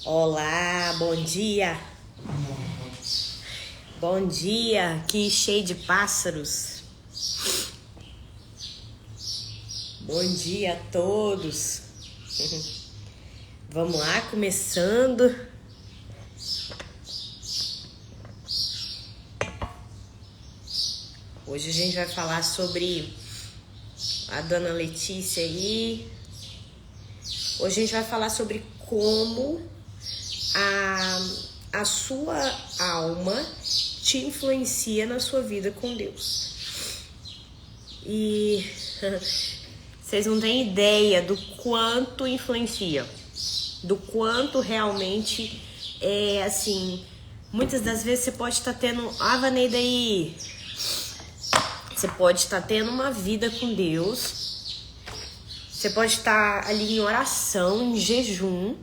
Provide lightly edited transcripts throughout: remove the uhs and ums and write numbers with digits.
Olá, bom dia. Bom dia, aqui cheio de pássaros. Bom dia a todos. Vamos lá, começando. Hoje a gente vai falar sobre a dona Letícia aí. Hoje a gente vai falar sobre como a sua alma te influencia na sua vida com Deus. E vocês não têm ideia do quanto influencia, do quanto realmente é assim. Muitas das vezes você pode estar tendo, Vaneida aí, você pode estar tendo uma vida com Deus, você pode estar ali em oração, em jejum,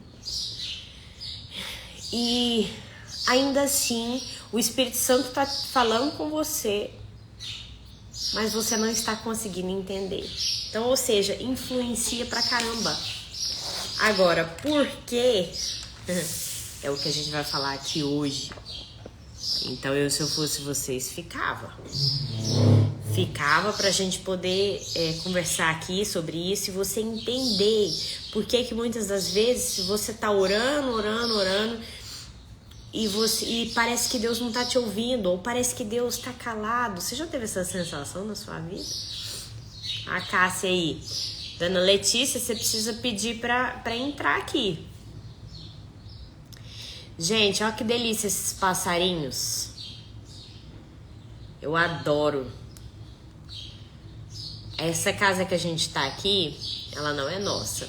e ainda assim o Espírito Santo está falando com você, mas você não está conseguindo entender. Então, ou seja, influencia pra caramba. Agora, por quê? É o que a gente vai falar aqui hoje. Então, se eu fosse vocês, ficava pra gente poder conversar aqui sobre isso e você entender por que muitas das vezes você tá orando e parece que Deus não tá te ouvindo, ou parece que Deus tá calado. Você já teve essa sensação na sua vida? A Cássia aí, dona Letícia, você precisa pedir pra entrar aqui. Gente, olha que delícia esses passarinhos. Eu adoro. Essa casa que a gente tá aqui, ela não é nossa.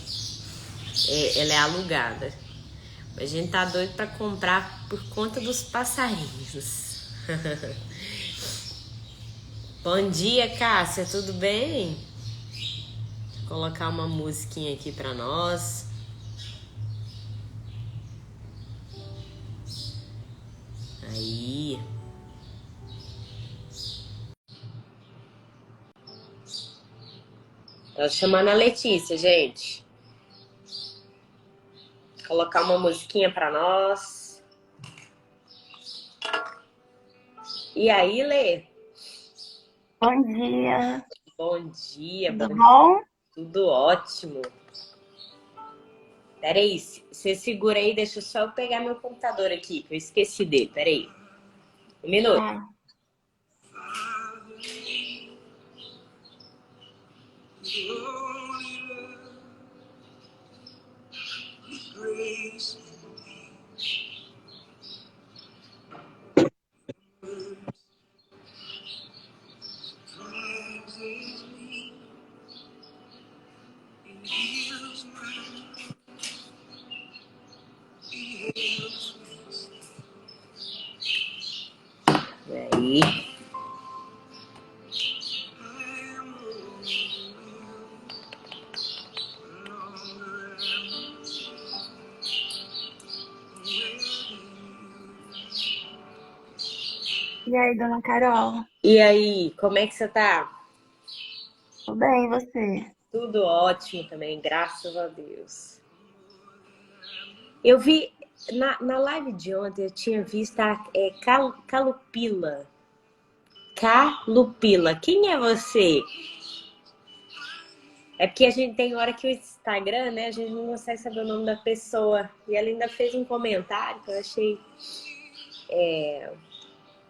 Ela é alugada. A gente tá doido pra comprar por conta dos passarinhos. Bom dia, Cássia, tudo bem? Vou colocar uma musiquinha aqui pra nós. Aí. Tô chamando a Letícia, gente. Colocar uma musiquinha pra nós. E aí, Lê? Bom dia. Bom dia, Tudo bom dia. bom? Tudo ótimo. Peraí, você segura aí, deixa só eu pegar meu computador aqui, que eu esqueci dele. Peraí. Um minuto. Tá. Aí. E aí, dona Carol? E aí, como é que você tá? Tudo bem, e você? Tudo ótimo também, graças a Deus. Eu vi na live de ontem, eu tinha visto a Calupila. Calupila. Quem é você? É porque a gente tem hora que o Instagram, né? A gente não consegue saber o nome da pessoa. E ela ainda fez um comentário que eu achei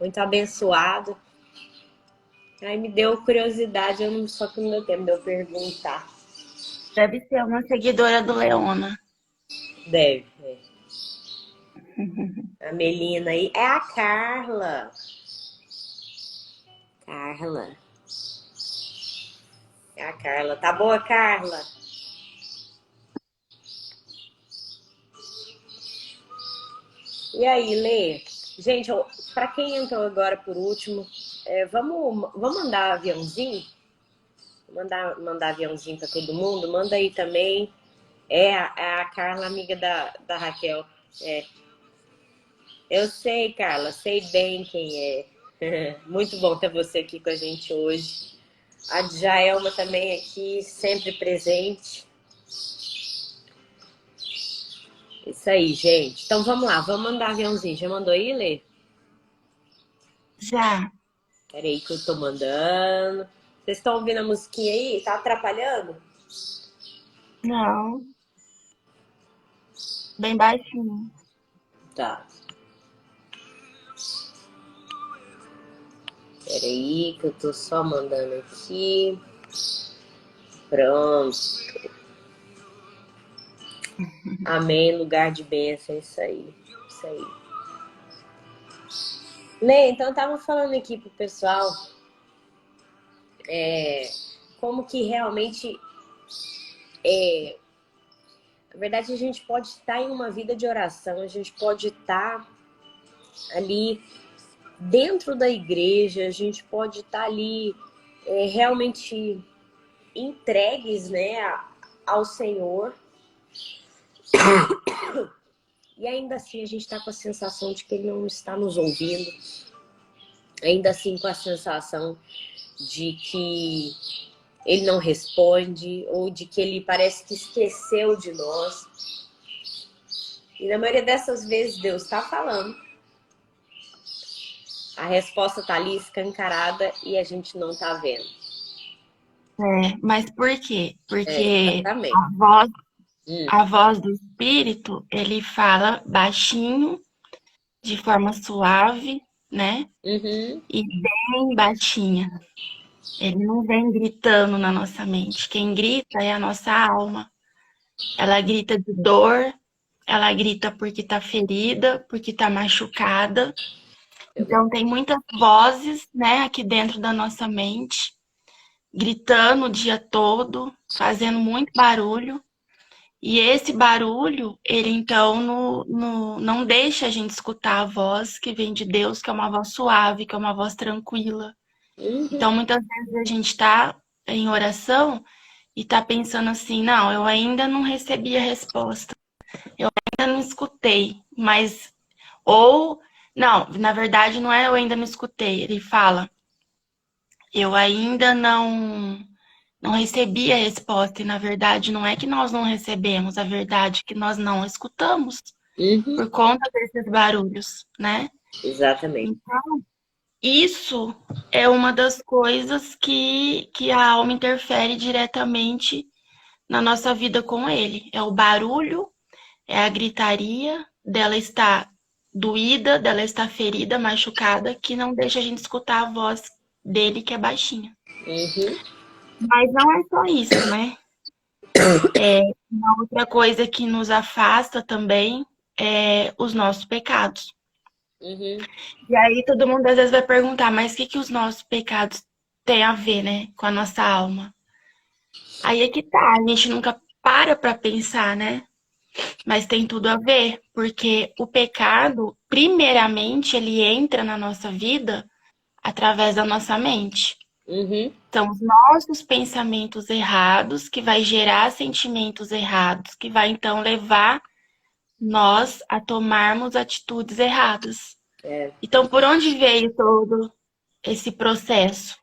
muito abençoado. Aí me deu curiosidade, só que não deu tempo de eu perguntar. Deve ser uma seguidora do Leona. Deve. A Melina aí. É a Carla. Carla. É a Carla. Tá boa, Carla? E aí, Lê? Gente, para quem entrou agora por último, vamos mandar aviãozinho? Mandar aviãozinho para todo mundo? Manda aí também. É a Carla, amiga da Raquel. É. Eu sei, Carla, sei bem quem é. Muito bom ter você aqui com a gente hoje. A Djaelma também aqui, sempre presente. Isso aí, gente. Então vamos lá, vamos mandar aviãozinho. Já mandou aí, Lê? Já. Peraí que eu tô mandando. Vocês estão ouvindo a musiquinha aí? Tá atrapalhando? Não. Bem baixinho. Tá. Peraí que eu tô só mandando aqui. Pronto. Amém, lugar de bênção. Isso aí. Isso aí. Lê, então eu tava falando aqui pro pessoal como que realmente na verdade a gente pode estar em uma vida de oração, a gente pode estar ali dentro da igreja, a gente pode estar ali realmente entregues, né, ao Senhor. E ainda assim a gente está com a sensação de que Ele não está nos ouvindo. Ainda assim com a sensação de que Ele não responde, ou de que Ele parece que esqueceu de nós. E na maioria dessas vezes Deus está falando. A resposta está ali escancarada e a gente não está vendo. Mas por quê? Porque Exatamente. a voz do Espírito, ele fala baixinho, de forma suave, né? Uhum. E bem baixinha. Ele não vem gritando na nossa mente. Quem grita é a nossa alma. Ela grita de dor, ela grita porque tá ferida, porque tá machucada. Então tem muitas vozes, né, aqui dentro da nossa mente, gritando o dia todo, fazendo muito barulho. E esse barulho, ele então não deixa a gente escutar a voz que vem de Deus, que é uma voz suave, que é uma voz tranquila. Então, muitas vezes a gente está em oração e está pensando assim, não, eu ainda não recebi a resposta, eu ainda não escutei, mas ou não, na verdade não é eu ainda não escutei, ele fala, eu ainda não recebi a resposta, e na verdade não é que nós não recebemos, a verdade é que nós não escutamos Uhum. por conta desses barulhos, né? Exatamente. Então, isso é uma das coisas que a alma interfere diretamente na nossa vida com ele. É o barulho, é a gritaria dela estar doída, dela estar ferida, machucada, que não deixa a gente escutar a voz dele, que é baixinha. Uhum. Mas não é só isso, né? Uma outra coisa que nos afasta também é os nossos pecados. Uhum. E aí todo mundo às vezes vai perguntar, mas o que os nossos pecados têm a ver, né, com a nossa alma? Aí é que tá, a gente nunca para pensar, né? Mas tem tudo a ver, porque o pecado, primeiramente, ele entra na nossa vida através da nossa mente. Uhum. São os nossos pensamentos errados que vai gerar sentimentos errados, que vai então levar nós a tomarmos atitudes erradas. É. Então, por onde veio todo esse processo?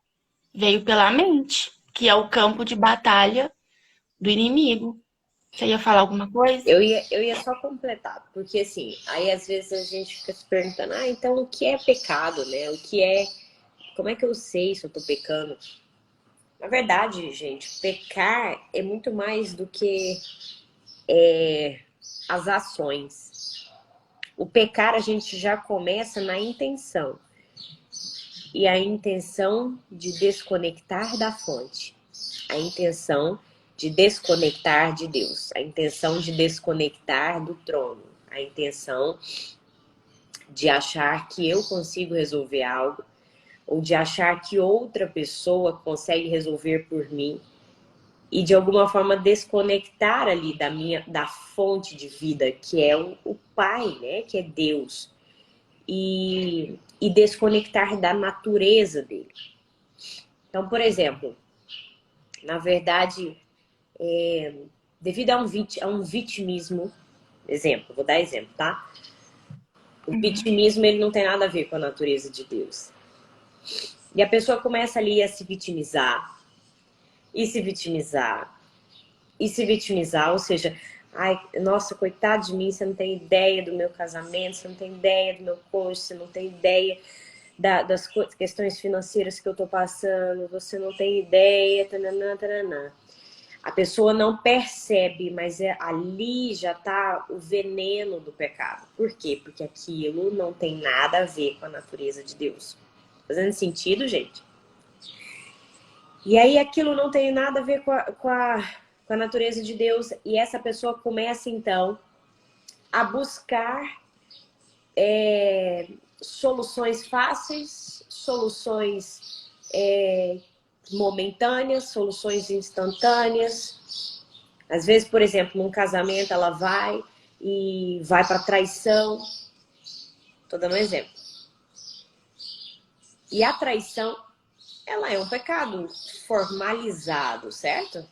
Veio pela mente, que é o campo de batalha do inimigo. Você ia falar alguma coisa? Eu ia só completar, porque assim, aí às vezes a gente fica se perguntando, então o que é pecado, né? O que é. Como é que eu sei se eu tô pecando? Na verdade, gente, pecar é muito mais do que as ações. O pecar a gente já começa na intenção. E a intenção de desconectar da fonte. A intenção de desconectar de Deus. A intenção de desconectar do trono. A intenção de achar que eu consigo resolver algo. Ou de achar que outra pessoa consegue resolver por mim. E de alguma forma desconectar ali da fonte de vida, que é o Pai, né? Que é Deus. E desconectar da natureza dele. Então, por exemplo, na verdade, devido a um vitimismo, vou dar exemplo, tá? O vitimismo ele não tem nada a ver com a natureza de Deus. E a pessoa começa ali a se vitimizar, e se vitimizar, e se vitimizar, ou seja, Ai, nossa, coitado de mim, você não tem ideia do meu casamento, você não tem ideia do meu cônjuge, você não tem ideia das questões financeiras que eu tô passando, você não tem ideia, tananã, tananã. A pessoa não percebe, mas ali já tá o veneno do pecado. Por quê? Porque aquilo não tem nada a ver com a natureza de Deus. Fazendo sentido, gente? E aí aquilo não tem nada a ver com a natureza de Deus. E essa pessoa começa, então, a buscar soluções fáceis, soluções momentâneas, soluções instantâneas. Às vezes, por exemplo, num casamento ela vai para traição. Tô dando um exemplo. E a traição, ela é um pecado formalizado, certo?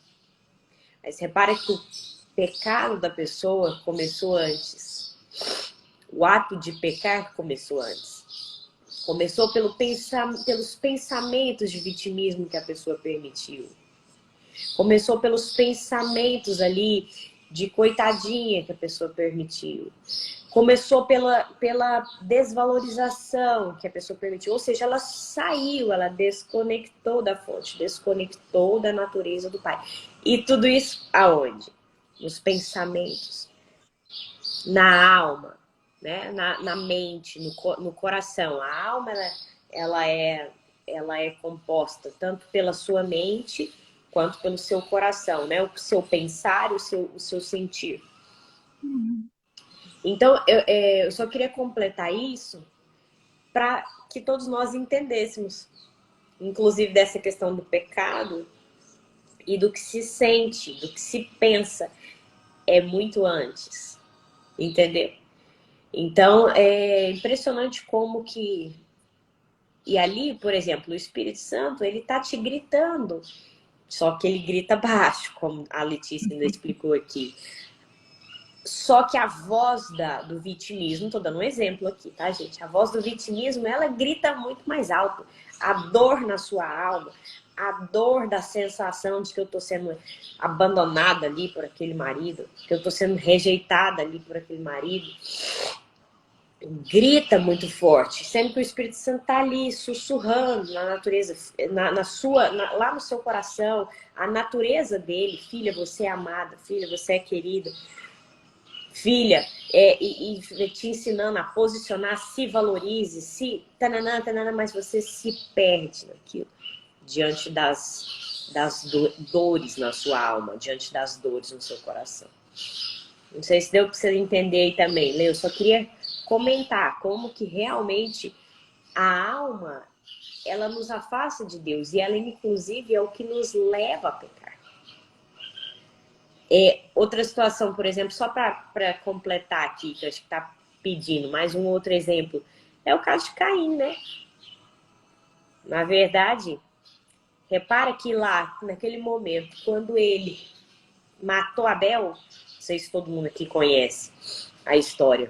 Aí você repara que o pecado da pessoa começou antes. O ato de pecar começou antes. Começou pelos pensamentos de vitimismo que a pessoa permitiu. Começou pelos pensamentos ali de coitadinha que a pessoa permitiu. Começou pela desvalorização que a pessoa permitiu. Ou seja, ela saiu, ela desconectou da fonte, desconectou da natureza do Pai. E tudo isso aonde? Nos pensamentos, na alma, né? na mente, no coração. A alma, ela é composta tanto pela sua mente quanto pelo seu coração, né? O seu pensar, o seu sentir. Então, eu só queria completar isso para que todos nós entendêssemos, inclusive dessa questão do pecado e do que se sente, do que se pensa, é muito antes, entendeu? Então, é impressionante como que... E ali, por exemplo, o Espírito Santo, ele tá te gritando, só que ele grita baixo, como a Letícia ainda explicou aqui. Só que a voz do vitimismo, tô dando um exemplo aqui, tá, gente? A voz do vitimismo, ela grita muito mais alto. A dor na sua alma, a dor da sensação de que eu tô sendo abandonada ali por aquele marido, que eu tô sendo rejeitada ali por aquele marido, grita muito forte, sendo que o Espírito Santo tá ali sussurrando na natureza, lá no seu coração, a natureza dele. Filha, você é amada, filha, você é querida. Filha, e te ensinando a posicionar, se valorize, se tananã, tananã, mas você se perde naquilo, diante das dores na sua alma, diante das dores no seu coração. Não sei se deu para você entender aí também, Lê. Eu só queria comentar como que realmente a alma, ela nos afasta de Deus, e ela, inclusive, é o que nos leva a pecar. Outra situação, por exemplo, só para completar aqui, que eu acho que está pedindo mais um outro exemplo, é o caso de Caim, né? Na verdade, repara que lá, naquele momento, quando ele matou Abel, não sei se todo mundo aqui conhece a história,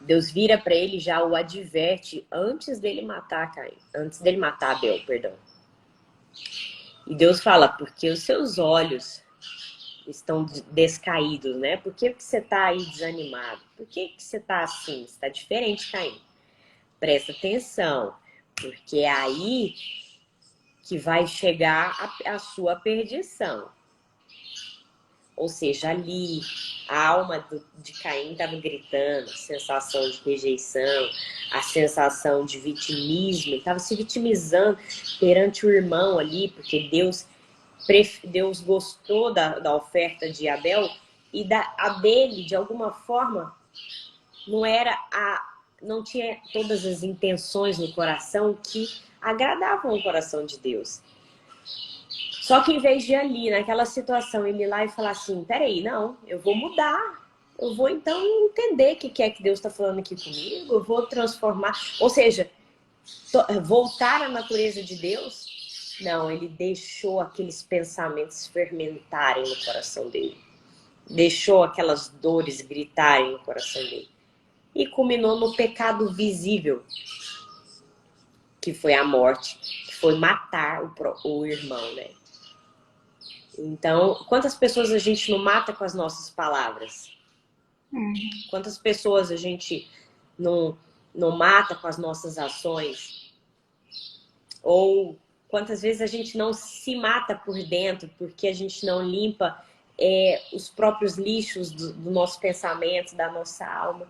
Deus vira para ele, já o adverte antes dele matar Caim, antes dele matar Abel, perdão. E Deus fala, porque os seus olhos estão descaídos, né? Por que você está aí desanimado? Por que você está assim? Você está diferente, Caim. Presta atenção, porque é aí que vai chegar a sua perdição. Ou seja, ali a alma de Caim estava gritando, a sensação de rejeição, a sensação de vitimismo. Ele estava se vitimizando perante o irmão ali, porque Deus gostou da oferta de Abel, e a dele, de alguma forma, não tinha todas as intenções no coração que agradavam o coração de Deus. Só que em vez de ali, naquela situação, ele ir lá e falar assim, peraí, não, eu vou mudar. Eu vou então entender o que é que Deus está falando aqui comigo, eu vou transformar, ou seja, voltar à natureza de Deus. Não, ele deixou aqueles pensamentos fermentarem no coração dele. Deixou aquelas dores gritarem no coração dele. E culminou no pecado visível, que foi a morte, que foi matar o irmão, né? Então, quantas pessoas a gente não mata com as nossas palavras? Quantas pessoas a gente não mata com as nossas ações? Ou quantas vezes a gente não se mata por dentro porque a gente não limpa os próprios lixos do nosso pensamento, da nossa alma?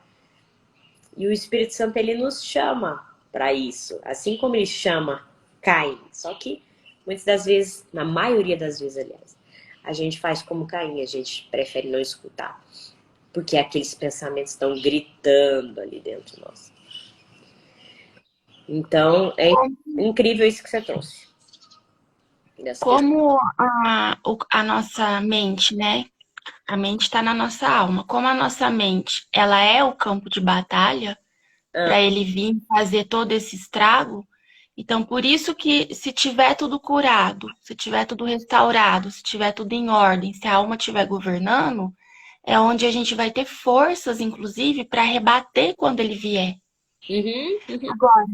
E o Espírito Santo, ele nos chama para isso, assim como ele chama Caim. Só que muitas das vezes, na maioria das vezes, aliás, a gente faz como Caim, a gente prefere não escutar, porque aqueles pensamentos estão gritando ali dentro de nós. Então, é incrível isso que você trouxe. Como a nossa mente, né? A mente está na nossa alma. Como a nossa mente, ela é o campo de batalha para ele vir fazer todo esse estrago. Então, por isso que se tiver tudo curado, se tiver tudo restaurado, se tiver tudo em ordem, se a alma estiver governando, é onde a gente vai ter forças, inclusive, para rebater quando ele vier. Agora,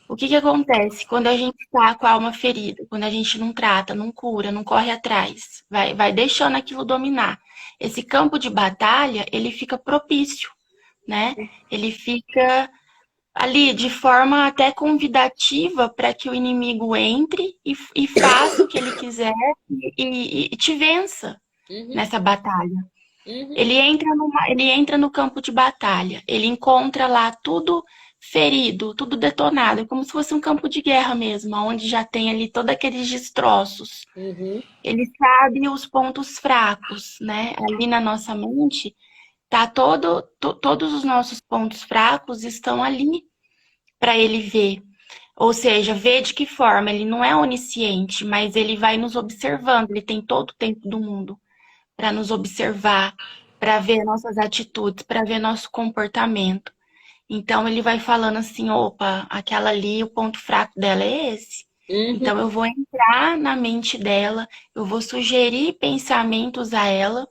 o que acontece quando a gente está com a alma ferida, quando a gente não trata, não cura, não corre atrás, vai deixando aquilo dominar. Esse campo de batalha, ele fica propício, né? Ele fica ali de forma até convidativa para que o inimigo entre e faça o que ele quiser e te vença nessa batalha. Ele entra no campo de batalha, ele encontra lá tudo ferido, tudo detonado, é como se fosse um campo de guerra mesmo, onde já tem ali todos aqueles destroços. Ele sabe os pontos fracos, né? Ali na nossa mente, tá todos os nossos pontos fracos estão ali para ele ver. Ou seja, ver de que forma? Ele não é onisciente, mas ele vai nos observando, ele tem todo o tempo do mundo para nos observar, para ver nossas atitudes, para ver nosso comportamento. Então ele vai falando assim, opa, aquela ali, o ponto fraco dela é esse. Então eu vou entrar na mente dela, eu vou sugerir pensamentos a ela,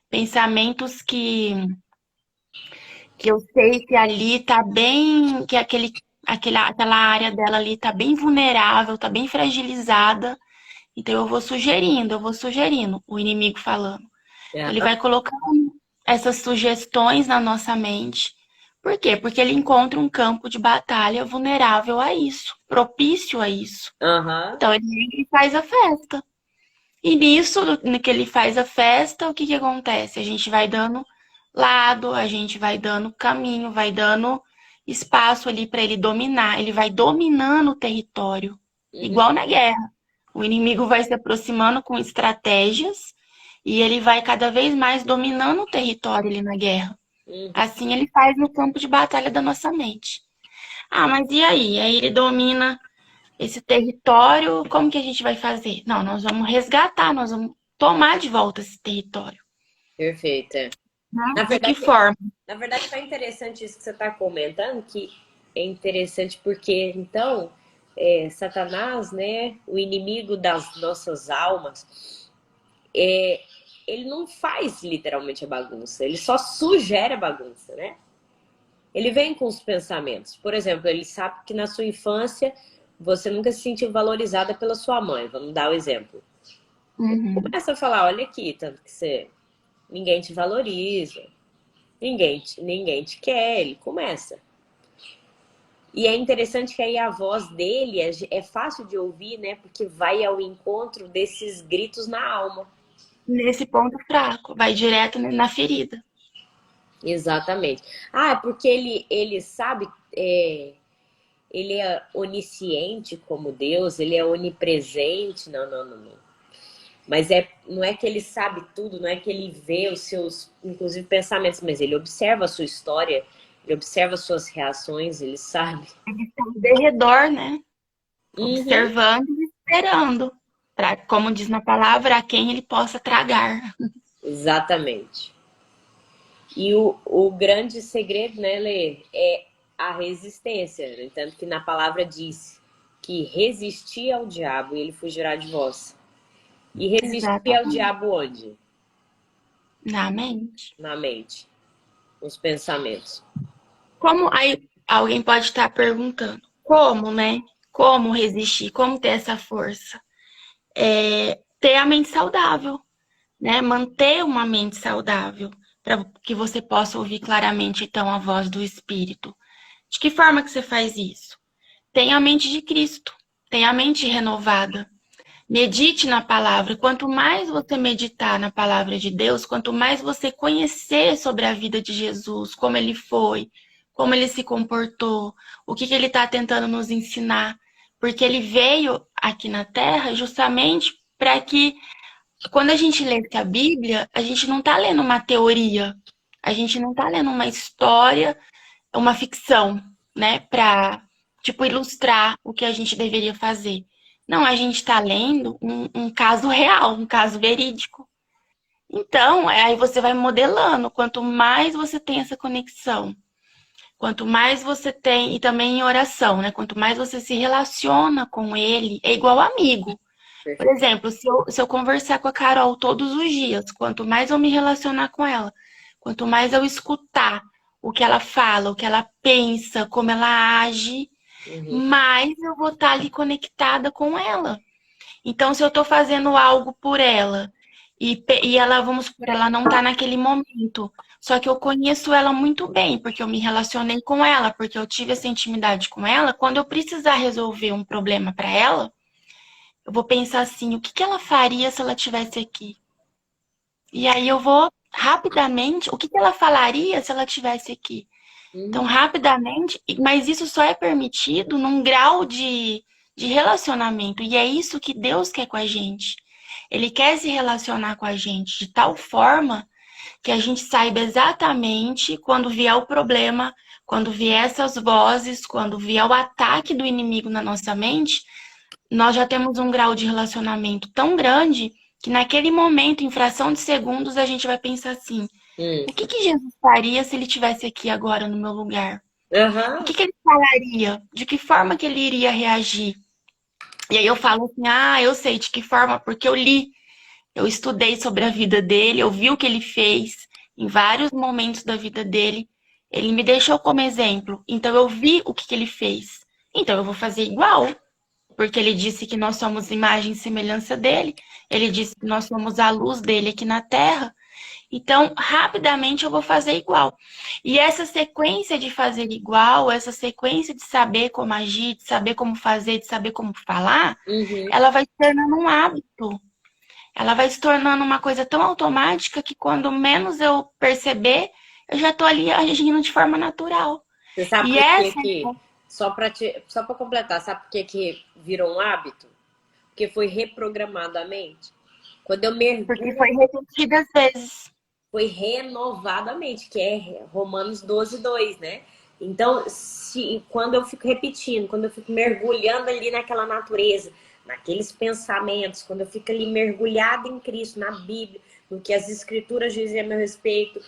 pensamentos que eu sei que ali tá bem, que aquela área dela ali tá bem vulnerável, tá bem fragilizada. Então eu vou sugerindo, o inimigo falando. Ele vai colocando essas sugestões na nossa mente. Por quê? Porque ele encontra um campo de batalha vulnerável a isso, propício a isso. Então ele faz a festa. E nisso, no que ele faz a festa, o que acontece? A gente vai dando lado, a gente vai dando caminho, vai dando espaço ali para ele dominar. Ele vai dominando o território, igual na guerra. O inimigo vai se aproximando com estratégias e ele vai cada vez mais dominando o território ali na guerra. Assim ele faz no campo de batalha da nossa mente. Ah, mas e aí? Aí ele domina esse território, como que a gente vai fazer? Não, nós vamos resgatar, nós vamos tomar de volta esse território. Perfeito. De que forma? Na verdade, foi interessante isso que você está comentando, que é interessante porque, então, Satanás, né, o inimigo das nossas almas, ele não faz literalmente a bagunça, ele só sugere a bagunça, né? Ele vem com os pensamentos. Por exemplo, ele sabe que na sua infância você nunca se sentiu valorizada pela sua mãe. Vamos dar o exemplo. Começa a falar, olha aqui, tanto que ninguém te valoriza, ninguém te quer, ele começa. E é interessante que aí a voz dele é fácil de ouvir, né? Porque vai ao encontro desses gritos na alma. Nesse ponto fraco, vai direto na ferida. Exatamente. Ah, é porque ele sabe, ele é onisciente como Deus, ele é onipresente. Não. Mas não é que ele sabe tudo, não é que ele vê os seus, inclusive, pensamentos, mas ele observa a sua história, ele observa as suas reações, ele sabe. Ele está ao derredor, né? Observando e esperando. Pra, como diz na palavra, a quem ele possa tragar. Exatamente. E o grande segredo, né, Lê, é a resistência. No entanto, que na palavra diz que resistir ao diabo e ele fugirá de vós. E resistir ao diabo onde? Na mente. Na mente. Nos pensamentos. Como aí alguém pode estar perguntando, como, né? Como resistir? Como ter essa força? Ter a mente saudável. né? Manter uma mente saudável, para que você possa ouvir claramente, então, a voz do Espírito. De que forma que você faz isso? Tenha a mente de Cristo, tenha a mente renovada. Medite na palavra. Quanto mais você meditar na palavra de Deus, quanto mais você conhecer sobre a vida de Jesus, como ele foi, como ele se comportou, o que ele está tentando nos ensinar. Porque ele veio aqui na Terra justamente para que, quando a gente lê a Bíblia, a gente não está lendo uma teoria, a gente não está lendo uma história, uma ficção, né, para, tipo, ilustrar o que a gente deveria fazer. Não, a gente está lendo um caso real, um caso verídico. Então, aí você vai modelando. Quanto mais você tem essa conexão, quanto mais você tem, e também em oração, né? Quanto mais você se relaciona com ele, é igual amigo. Por Perfeito. exemplo, se eu conversar com a Carol todos os dias, quanto mais eu me relacionar com ela, quanto mais eu escutar o que ela fala, o que ela pensa, como ela age, Uhum. mais eu vou estar ali conectada com ela. Então, se eu estou fazendo algo por ela e ela, vamos supor, ela não está naquele momento, só que eu conheço ela muito bem, porque eu me relacionei com ela, porque eu tive essa intimidade com ela, quando eu precisar resolver um problema para ela, eu vou pensar assim, o que que ela faria se ela estivesse aqui? E aí eu vou rapidamente, o que que ela falaria se ela estivesse aqui? Então, Uhum. rapidamente, mas isso só é permitido num grau de relacionamento. E é isso que Deus quer com a gente. Ele quer se relacionar com a gente de tal forma que a gente saiba exatamente quando vier o problema, quando vier essas vozes, quando vier o ataque do inimigo na nossa mente, nós já temos um grau de relacionamento tão grande que naquele momento, em fração de segundos, a gente vai pensar assim: Hum. o que que Jesus faria se ele estivesse aqui agora no meu lugar? O Aham. que que ele falaria? De que forma que ele iria reagir? E aí eu falo assim, ah, eu sei de que forma, porque eu li, eu estudei sobre a vida dele, eu vi o que ele fez em vários momentos da vida dele. Ele me deixou como exemplo, então eu vi o que que ele fez. Então eu vou fazer igual, porque ele disse que nós somos imagem e semelhança dele, ele disse que nós somos a luz dele aqui na terra. Então, rapidamente eu vou fazer igual. E essa sequência de fazer igual, essa sequência de saber como agir, de saber como fazer, de saber como falar, Uhum. ela vai se tornando um hábito. Ela vai se tornando uma coisa tão automática que quando menos eu perceber, eu já estou ali agindo de forma natural. Você sabe E por que essa, que, só para completar, sabe por que que virou um hábito? Porque foi reprogramado a mente. Quando eu porque mergulho, foi repetidas vezes. foi renovado a mente, que é Romanos 12:2, né? Então, quando eu fico repetindo, quando eu fico mergulhando ali naquela natureza, naqueles pensamentos, quando eu fico ali mergulhada em Cristo, na Bíblia, no que as Escrituras dizem a meu respeito,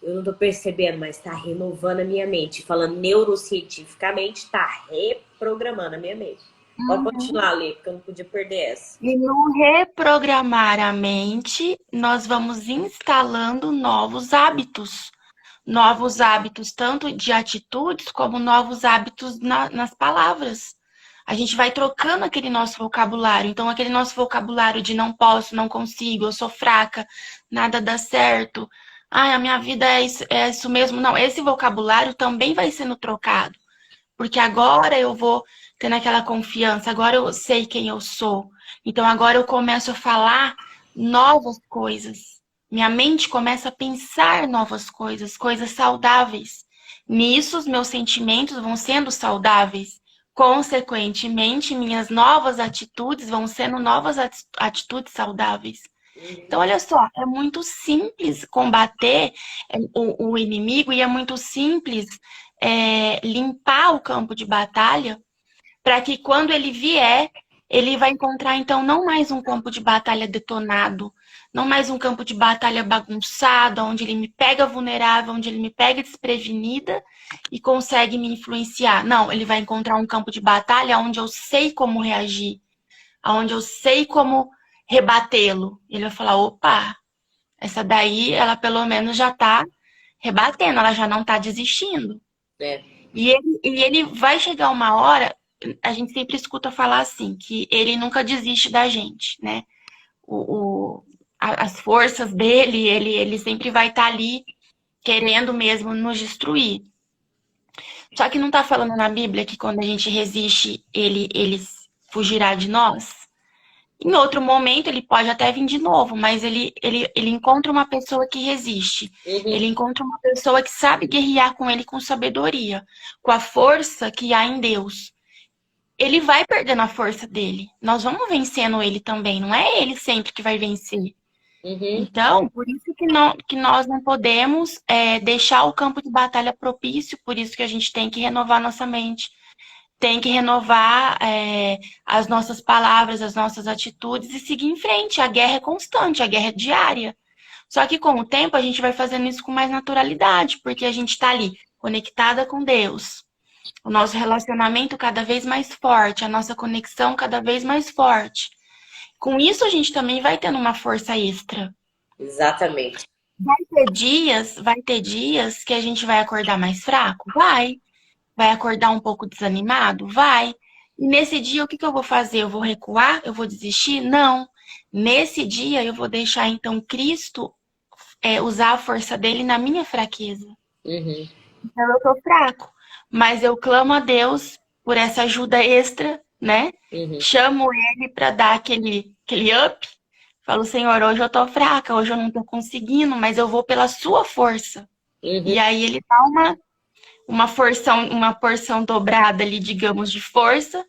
eu não tô percebendo, mas tá renovando a minha mente. Falando neurocientificamente, tá reprogramando a minha mente. Pode Uhum. continuar, Lê, porque eu não podia perder essa. E no reprogramar a mente, nós vamos instalando novos hábitos tanto de atitudes como novos hábitos nas palavras. A gente vai trocando aquele nosso vocabulário. Então, aquele nosso vocabulário de não posso, não consigo, eu sou fraca, nada dá certo. Ai, a minha vida é isso mesmo. Não, esse vocabulário também vai sendo trocado. Porque agora eu vou tendo aquela confiança, agora eu sei quem eu sou. Então agora eu começo a falar novas coisas. Minha mente começa a pensar novas coisas, coisas saudáveis. Nisso, os meus sentimentos vão sendo saudáveis. Consequentemente, minhas novas atitudes vão sendo novas atitudes saudáveis. Então, olha só, é muito simples combater o inimigo e é muito simples limpar o campo de batalha para que quando ele vier, ele vai encontrar então não mais um campo de batalha detonado, não mais um campo de batalha bagunçado, onde ele me pega vulnerável, onde ele me pega desprevenida e consegue me influenciar. Não, ele vai encontrar um campo de batalha onde eu sei como reagir, onde eu sei como rebatê-lo. Ele vai falar: opa, essa daí, ela pelo menos já tá rebatendo, ela já não tá desistindo. É. E ele vai chegar uma hora, a gente sempre escuta falar assim, que ele nunca desiste da gente, né? O, as forças dele, ele sempre vai estar ali querendo mesmo nos destruir. Só que não está falando na Bíblia que quando a gente resiste, ele fugirá de nós? Em outro momento, ele pode até vir de novo, mas ele encontra uma pessoa que resiste. Uhum. Ele encontra uma pessoa que sabe guerrear com ele com sabedoria, com a força que há em Deus. Ele vai perdendo a força dele. Nós vamos vencendo ele também. Não é ele sempre que vai vencer. Uhum. Então, por isso que nós não podemos deixar o campo de batalha propício, por isso que a gente tem que renovar nossa mente, tem que renovar as nossas palavras, as nossas atitudes e seguir em frente. A guerra é constante, a guerra é diária. Só que com o tempo a gente vai fazendo isso com mais naturalidade, porque a gente está ali conectada com Deus. O nosso relacionamento cada vez mais forte, a nossa conexão cada vez mais forte. Com isso, a gente também vai tendo uma força extra. Exatamente. Vai ter dias que a gente vai acordar mais fraco? Vai. Vai acordar um pouco desanimado? Vai. E nesse dia, o que eu vou fazer? Eu vou recuar? Eu vou desistir? Não. Nesse dia, eu vou deixar, então, Cristo usar a força dele na minha fraqueza. Uhum. Então, eu tô fraco. Mas eu clamo a Deus por essa ajuda extra, né? Uhum. Chamo ele para dar aquele up. Falo, Senhor, hoje eu tô fraca, hoje eu não tô conseguindo, mas eu vou pela sua força. Uhum. E aí ele dá uma porção dobrada ali, digamos, de força,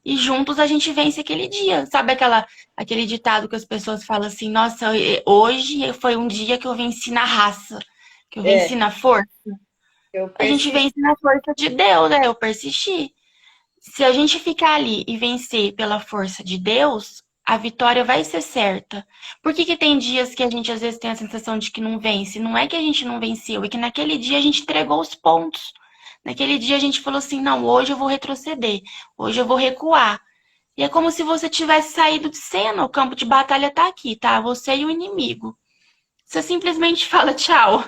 e juntos a gente vence aquele dia. Sabe aquele ditado que as pessoas falam assim, nossa, hoje foi um dia que eu venci na raça, que eu venci É, na força. eu A gente persisto. vence na força de Deus, né? Eu persisti. Se a gente ficar ali e vencer pela força de Deus, a vitória vai ser certa. Por que tem dias que a gente às vezes tem a sensação de que não vence? Não é que a gente não venceu, é que naquele dia a gente entregou os pontos. Naquele dia a gente falou assim: não, hoje eu vou retroceder, hoje eu vou recuar. E é como se você tivesse saído de cena, o campo de batalha tá aqui, tá? Você e o inimigo. Você simplesmente fala tchau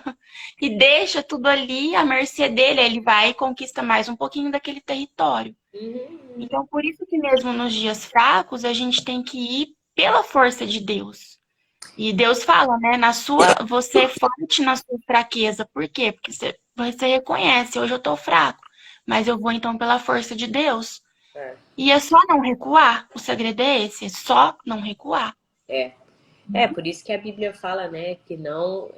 e deixa tudo ali à mercê dele, aí ele vai e conquista mais um pouquinho daquele território. Uhum. Então, por isso que mesmo nos dias fracos, a gente tem que ir pela força de Deus. E Deus fala, né? Você é forte na sua fraqueza. Por quê? Porque você reconhece, hoje eu tô fraco, mas eu vou então pela força de Deus. É. E é só não recuar. O segredo é esse, é só não recuar. É. Por isso que a Bíblia fala, né, que não,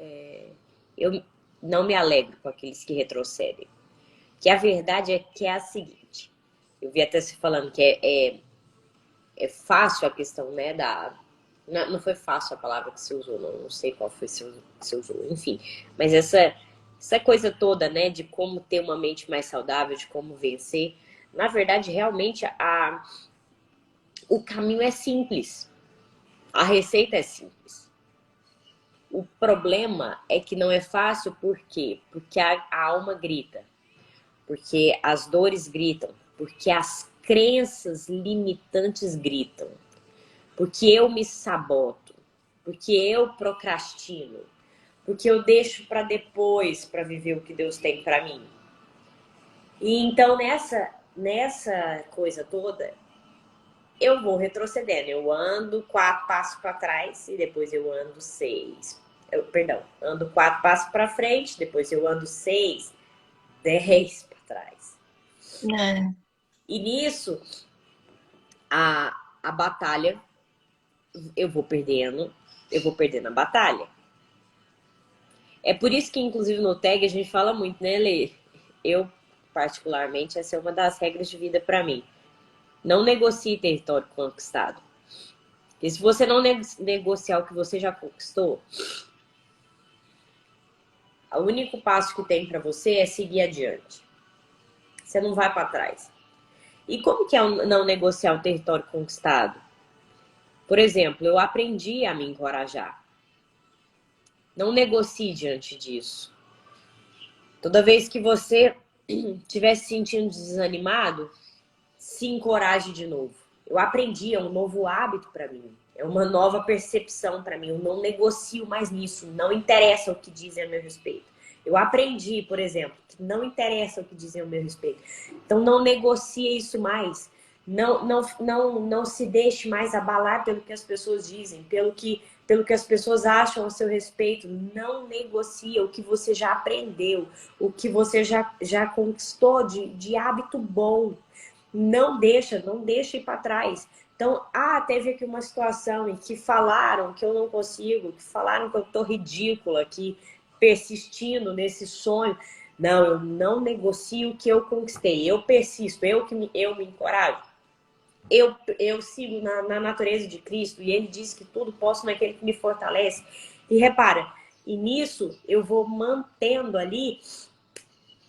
eu não me alegro com aqueles que retrocedem. Que a verdade é que é a seguinte, eu vi até se falando que é fácil a questão, né, não foi fácil a palavra que você usou, não sei qual foi que você usou, enfim. Mas essa coisa toda, né, de como ter uma mente mais saudável, de como vencer, na verdade, realmente, o caminho é simples. A receita é simples. O problema é que não é fácil, por quê? Porque a alma grita, porque as dores gritam, porque as crenças limitantes gritam, porque eu me saboto, porque eu procrastino, porque eu deixo para depois para viver o que Deus tem para mim. E então nessa coisa toda, eu vou retrocedendo. Eu ando 4 passos para trás e depois eu ando 6. Ando 4 passos para frente, depois eu ando 6, 10 para trás. É. E nisso, a batalha, eu vou perdendo a batalha. É por isso que, inclusive, no tag a gente fala muito, né, Lê? Eu, particularmente, essa é uma das regras de vida para mim. Não negocie território conquistado. Porque se você não negociar o que você já conquistou, o único passo que tem para você é seguir adiante. Você não vai para trás. E como que é não negociar o território conquistado? Por exemplo, eu aprendi a me encorajar. Não negocie diante disso. Toda vez que você estiver se sentindo desanimado, se encoraje de novo. Eu aprendi, é um novo hábito para mim. É uma nova percepção para mim. Eu não negocio mais nisso. Não interessa o que dizem a meu respeito. Eu aprendi, por exemplo, que não interessa o que dizem a meu respeito. Então não negocie isso mais. Não se deixe mais abalar pelo que as pessoas dizem, pelo que as pessoas acham a seu respeito. Não negocia o que você já aprendeu, o que você já conquistou de hábito bom. Não deixa ir para trás. Então, teve aqui uma situação em que falaram que eu não consigo, que falaram que eu tô ridícula aqui, persistindo nesse sonho. Não, eu não negocio o que eu conquistei. Eu persisto, eu me encorajo. Eu sigo na natureza de Cristo e ele diz que tudo posso naquele que me fortalece. E repara, e nisso eu vou mantendo ali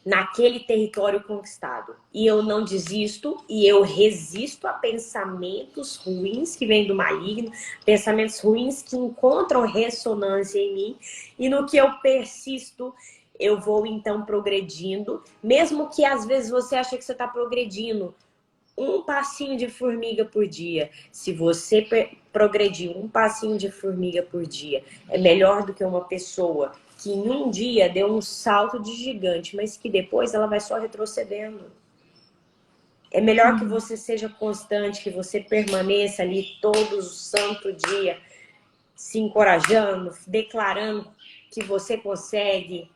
naquele território conquistado. E eu não desisto e eu resisto a pensamentos ruins que vêm do maligno, pensamentos ruins que encontram ressonância em mim. E no que eu persisto, eu vou então progredindo, mesmo que às vezes você ache que você está progredindo um passinho de formiga por dia. Se você progredir um passinho de formiga por dia, é melhor do que uma pessoa que em um dia deu um salto de gigante, mas que depois ela vai só retrocedendo. É melhor que você seja constante, que você permaneça ali todo o santo dia, se encorajando, declarando que você consegue,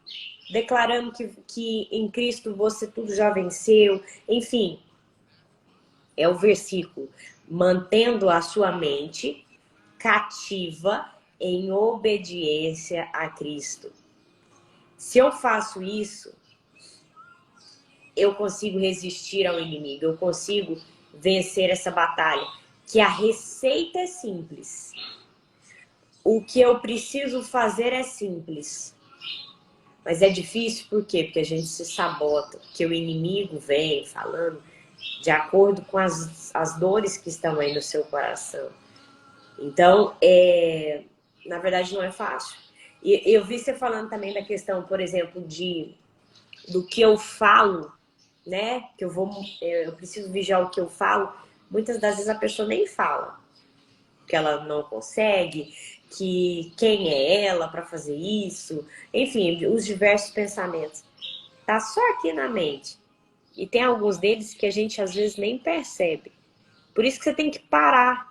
declarando que em Cristo você tudo já venceu, enfim. É o versículo, mantendo a sua mente cativa em obediência a Cristo. Se eu faço isso, eu consigo resistir ao inimigo, eu consigo vencer essa batalha. Que a receita é simples. O que eu preciso fazer é simples. Mas é difícil por quê? Porque a gente se sabota, porque o inimigo vem falando de acordo com as dores que estão aí no seu coração. Então, na verdade, não é fácil. E eu vi você falando também da questão, por exemplo, do que eu falo, né? Que eu preciso vigiar o que eu falo. Muitas das vezes a pessoa nem fala, que ela não consegue, que quem é ela para fazer isso, enfim, os diversos pensamentos. Tá só aqui na mente. E tem alguns deles que a gente às vezes nem percebe. Por isso que você tem que parar.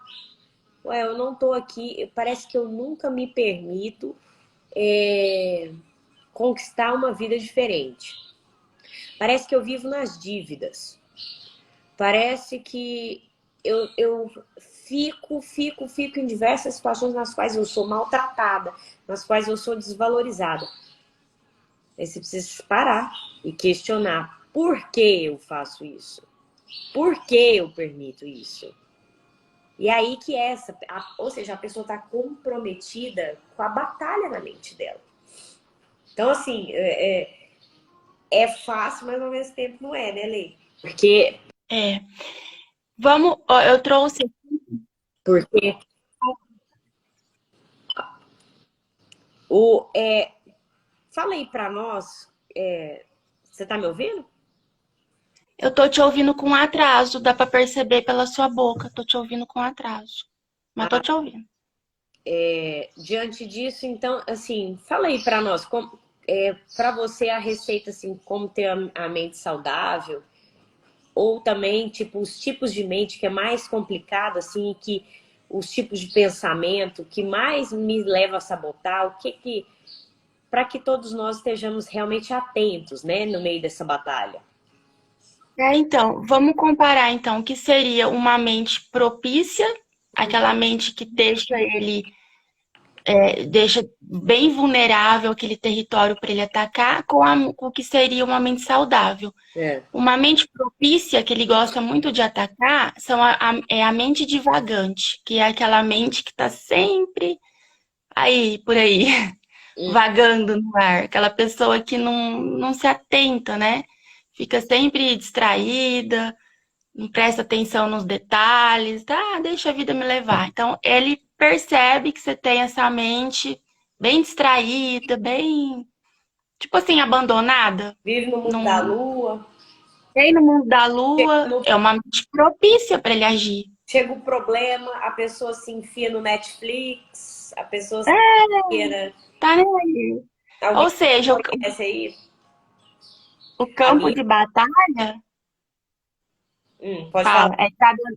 Ué, eu não tô aqui, parece que eu nunca me permito conquistar uma vida diferente. Parece que eu vivo nas dívidas. Parece que eu fico em diversas situações nas quais eu sou maltratada, nas quais eu sou desvalorizada. Aí você precisa parar e questionar por que eu faço isso? Por que eu permito isso? E aí que ou seja, a pessoa está comprometida com a batalha na mente dela. Então, assim, é fácil, mas ao mesmo tempo não é, né, Lê? Porque Vamos, ó, eu trouxe. Porque fala aí pra nós, você tá me ouvindo? Eu tô te ouvindo com atraso, dá pra perceber pela sua boca. Tô te ouvindo com atraso. Mas tô te ouvindo. Diante disso, então, assim, fala aí pra nós, pra você a receita, assim, como ter a mente saudável, ou também, tipo, os tipos de mente que é mais complicado, assim, que os tipos de pensamento que mais me leva a sabotar, para que todos nós estejamos realmente atentos, né, no meio dessa batalha. Então, vamos comparar então o que seria uma mente propícia, aquela mente que deixa bem vulnerável aquele território para ele atacar, com o que seria uma mente saudável. Uma mente propícia, que ele gosta muito de atacar, é a mente divagante, que é aquela mente que está sempre aí, por aí, vagando no ar. Aquela pessoa que não se atenta, né? Fica sempre distraída, não presta atenção nos detalhes, deixa a vida me levar. Então, ele percebe que você tem essa mente bem distraída, bem, tipo assim, abandonada. Vive no mundo da lua. Bem no mundo da lua, é uma mente propícia para ele agir. Chega o problema, a pessoa se enfia no Netflix, a pessoa se enfia tá nem aí. Ou seja, conhece aí? o campo de batalha Pode falar. Fala,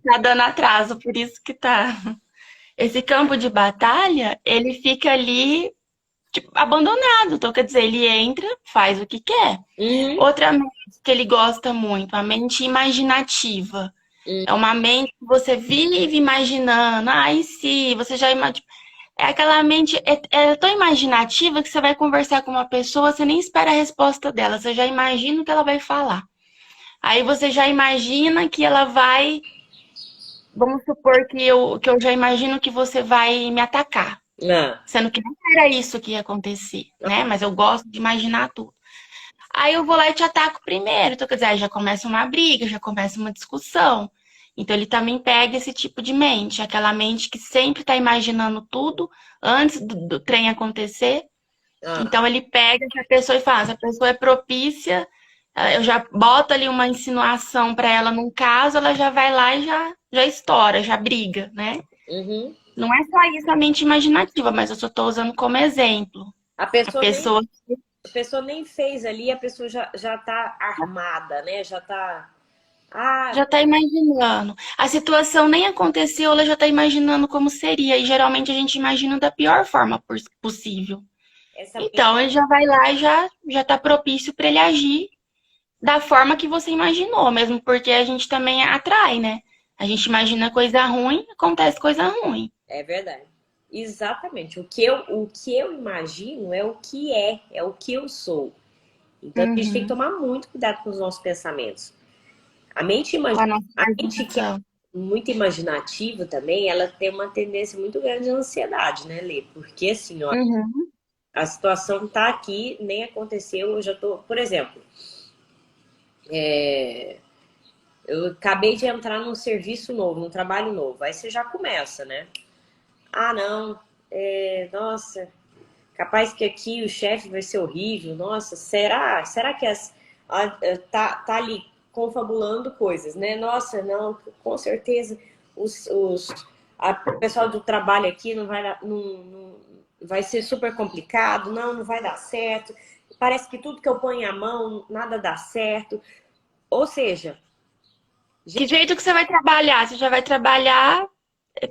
tá dando atraso, por isso que tá. Esse campo de batalha, ele fica ali, tipo, abandonado. Então, quer dizer, ele entra, faz o que quer. Uhum, Outra mente que ele gosta muito, a mente imaginativa. É uhum. uma mente que você vive imaginando. Ai, se você já imagina. É aquela mente, é tão imaginativa que você vai conversar com uma pessoa, você nem espera a resposta dela, você já imagina o que ela vai falar. Aí você já imagina que ela vai. Vamos supor que eu já imagino que você vai me atacar. Ah, Sendo que não era isso que ia acontecer, né? Mas eu gosto de imaginar tudo. Aí eu vou lá e te ataco primeiro. Então, quer dizer, aí já começa uma briga, já começa uma discussão. Então, ele também pega esse tipo de mente, aquela mente que sempre está imaginando tudo antes do trem acontecer. ah. Então, ele pega essa pessoa e fala: essa pessoa é propícia, eu já boto ali uma insinuação para ela num caso, ela já vai lá e já estoura, já briga, né? Uhum. Não é só isso a mente imaginativa, mas eu só estou usando como exemplo. A A pessoa nem, pessoa a pessoa nem fez ali, a pessoa já tá armada, né? Já tá. Ah, já está imaginando. A situação nem aconteceu, ela já está imaginando como seria. E geralmente a gente imagina da pior forma possível. essa. Então ele já vai lá e já está propício para ele agir da forma que você imaginou, mesmo porque a gente também atrai, né? A gente imagina coisa ruim, acontece coisa ruim. É verdade. Exatamente. O que eu imagino é o que eu sou. Então a gente tem que Uhum. tomar muito cuidado com os nossos pensamentos. Com a nossa A mente que é imaginação. muito imaginativa também, ela tem uma tendência muito grande de ansiedade, né, Lê? Porque assim, ó, Uhum. a situação tá aqui, nem aconteceu, eu já tô, por exemplo, eu acabei de entrar num serviço novo, num trabalho novo. Aí você já começa, né? Ah, não, nossa, capaz que aqui o chefe vai ser horrível. Nossa, será que tá ali confabulando coisas, né? Nossa, não, com certeza o pessoal do trabalho aqui não vai não vai ser super complicado, não vai dar certo. Parece que tudo que eu ponho a mão, nada dá certo. Ou seja, Que jeito que você vai trabalhar? Você já vai trabalhar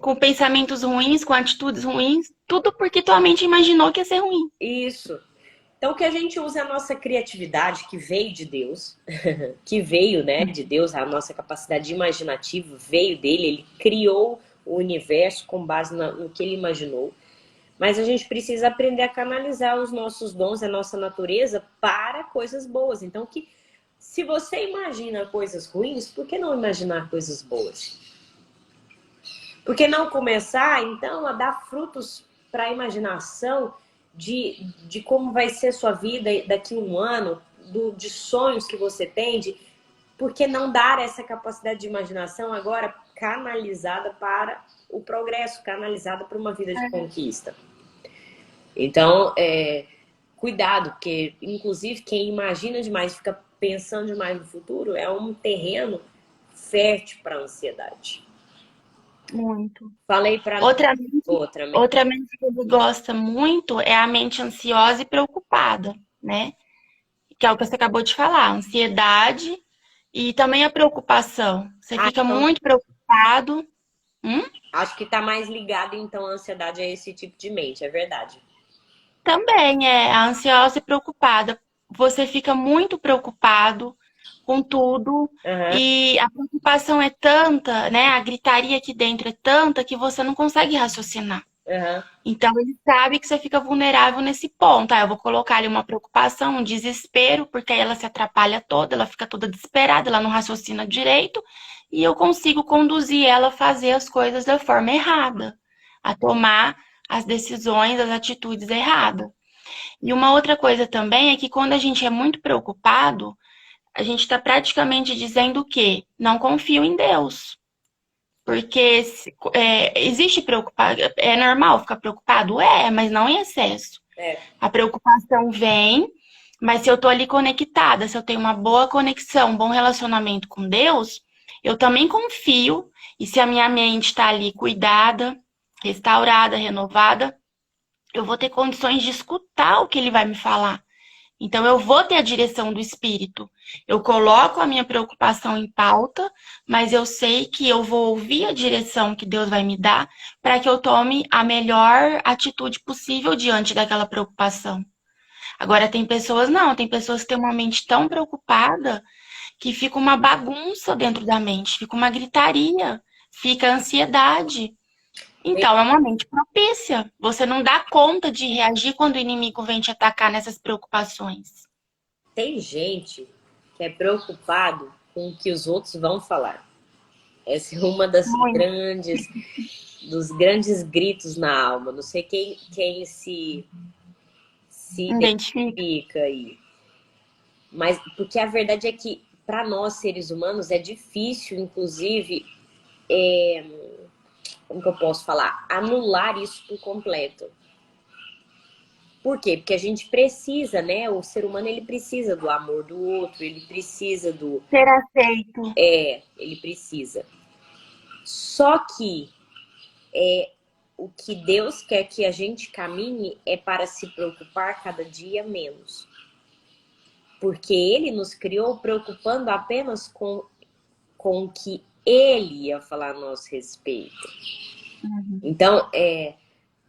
com pensamentos ruins, com atitudes ruins, tudo porque tua mente imaginou que ia ser ruim. isso. Então, que a gente use a nossa criatividade, que veio de Deus, que veio, né, de Deus, a nossa capacidade imaginativa veio dele, ele criou o universo com base no que ele imaginou. Mas a gente precisa aprender a canalizar os nossos dons, a nossa natureza para coisas boas. Então, que se você imagina coisas ruins, por que não imaginar coisas boas? Por que não começar, então, a dar frutos para a imaginação de como vai ser sua vida daqui a um ano, de sonhos que você tem, por que não dar essa capacidade de imaginação agora canalizada para o progresso, canalizada para uma vida de conquista? Então, cuidado, porque inclusive quem imagina demais, fica pensando demais no futuro, é um terreno fértil para a ansiedade. Muito. Falei para Outra mente, outra. outra mente que ele gosta muito é a mente ansiosa e preocupada, né? Que é o que você acabou de falar, a ansiedade e também a preocupação. Você Ah, fica então, muito preocupado. Hum? acho que está mais ligado, então, a ansiedade a esse tipo de mente, é verdade. Também é a ansiosa e preocupada. Você fica muito preocupado com tudo Aham, e a preocupação é tanta, né? A gritaria aqui dentro é tanta que você não consegue raciocinar. aham, Então ele sabe que você fica vulnerável nesse ponto. Ah, eu vou colocar ali uma preocupação, um desespero, porque aí ela se atrapalha toda, ela fica toda desesperada, ela não raciocina direito, e eu consigo conduzir ela a fazer as coisas da forma errada, a tomar as decisões, as atitudes erradas. E uma outra coisa também é que quando a gente é muito preocupado, a gente está praticamente dizendo o quê? Não confio em Deus. Porque existe preocupação, é normal ficar preocupado? É, mas não em excesso. é, A preocupação vem, mas se eu tô ali conectada, se eu tenho uma boa conexão, um bom relacionamento com Deus, eu também confio. E se a minha mente está ali cuidada, restaurada, renovada, eu vou ter condições de escutar o que ele vai me falar. Então, eu vou ter a direção do espírito. Eu coloco a minha preocupação em pauta, mas eu sei que eu vou ouvir a direção que Deus vai me dar para que eu tome a melhor atitude possível diante daquela preocupação. Agora, tem pessoas não, tem pessoas que têm uma mente tão preocupada que fica uma bagunça dentro da mente, fica uma gritaria, fica ansiedade. Tem, Então, é uma mente propícia. Você não dá conta de reagir quando o inimigo vem te atacar nessas preocupações. tem gente que é preocupado com o que os outros vão falar. Essa é uma Muito dos grandes gritos na alma. Não sei quem se identifica. identifica aí. Mas porque a verdade é que para nós seres humanos é difícil, inclusive, como que eu posso falar? Anular isso por completo. Por quê? Porque a gente precisa, né? O ser humano ele precisa do amor do outro, ele precisa do. Ser aceito. Ele precisa. Só que o que Deus quer que a gente caminhe é para se preocupar cada dia menos. Porque Ele nos criou preocupando apenas com o que Ele ia falar a nosso respeito. Então,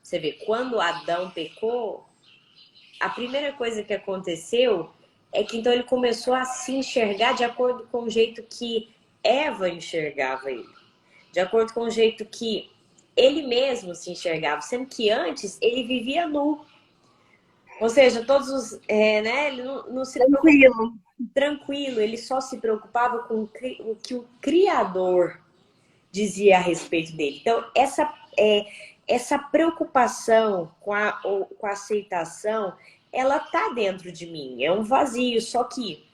você vê, quando Adão pecou, a primeira coisa que aconteceu é que então ele começou a se enxergar de acordo com o jeito que Eva enxergava ele. De acordo com o jeito que ele mesmo se enxergava, sendo que antes ele vivia nu. Ou seja, todos os. Né, ele não se Tranquilo. tranquilo, ele só se preocupava com o que o Criador dizia a respeito dele. Então, essa preocupação com a aceitação, ela tá dentro de mim, é um vazio, só que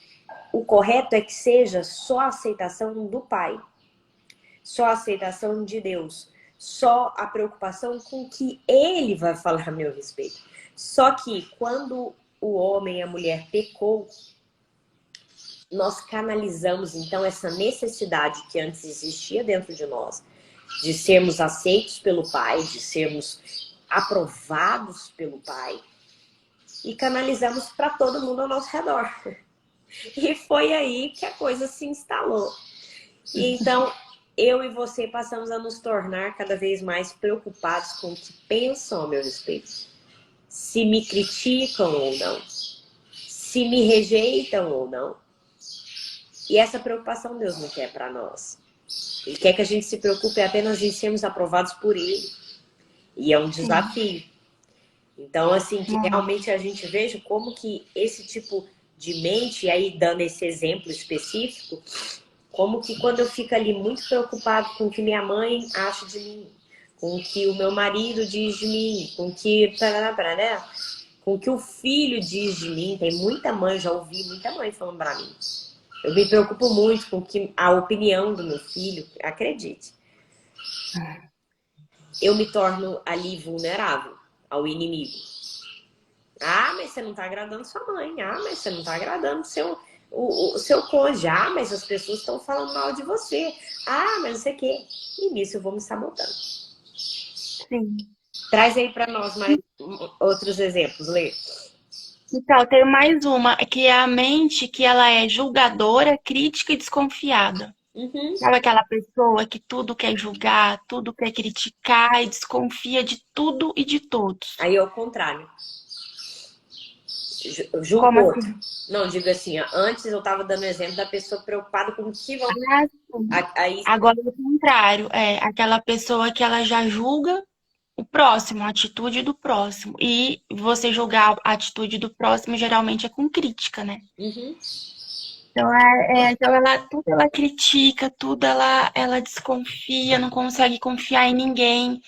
o correto é que seja só a aceitação do Pai, só a aceitação de Deus, só a preocupação com o que Ele vai falar a meu respeito. Só que quando o homem e a mulher pecou, nós canalizamos então essa necessidade que antes existia dentro de nós, de sermos aceitos pelo Pai, de sermos aprovados pelo Pai, e canalizamos para todo mundo ao nosso redor. E foi aí que a coisa se instalou. E então eu e você passamos a nos tornar cada vez mais preocupados com o que pensam a meu respeito. Se me criticam ou não, se me rejeitam ou não. E essa preocupação Deus não quer para nós. Ele quer que a gente se preocupe apenas em sermos aprovados por Ele. E é um desafio. Então, assim, que realmente a gente veja como que esse tipo de mente, e aí dando esse exemplo específico, como que quando eu fico ali muito preocupado com o que minha mãe acha de mim, com o que o meu marido diz de mim, com o que... com o que o filho diz de mim. Tem muita mãe, já ouvi muita mãe falando pra mim. Eu me preocupo muito com a opinião do meu filho, acredite. Eu me torno ali vulnerável ao inimigo. Ah, mas você não tá agradando sua mãe. Ah, mas você não tá agradando o seu cônjuge. Ah, mas as pessoas estão falando mal de você. Ah, mas não sei o quê. E nisso eu vou me sabotando. Sim. Traz aí pra nós mais outros exemplos, Lê. Então, tem mais uma, que é a mente que ela é julgadora, crítica e desconfiada. Uhum. Sabe aquela pessoa que tudo quer julgar, tudo quer criticar e desconfia de tudo e de todos? Aí é o contrário. Julgo Como outro. assim? Não, digo assim, ó, antes eu tava dando exemplo da pessoa preocupada com o que vão... Ah, sim. Aí, Agora é o contrário, é aquela pessoa que ela já julga o próximo, a atitude do próximo. E você julgar a atitude do próximo geralmente é com crítica, né? uhum. Então, então tudo ela critica, tudo ela desconfia, não consegue confiar em ninguém.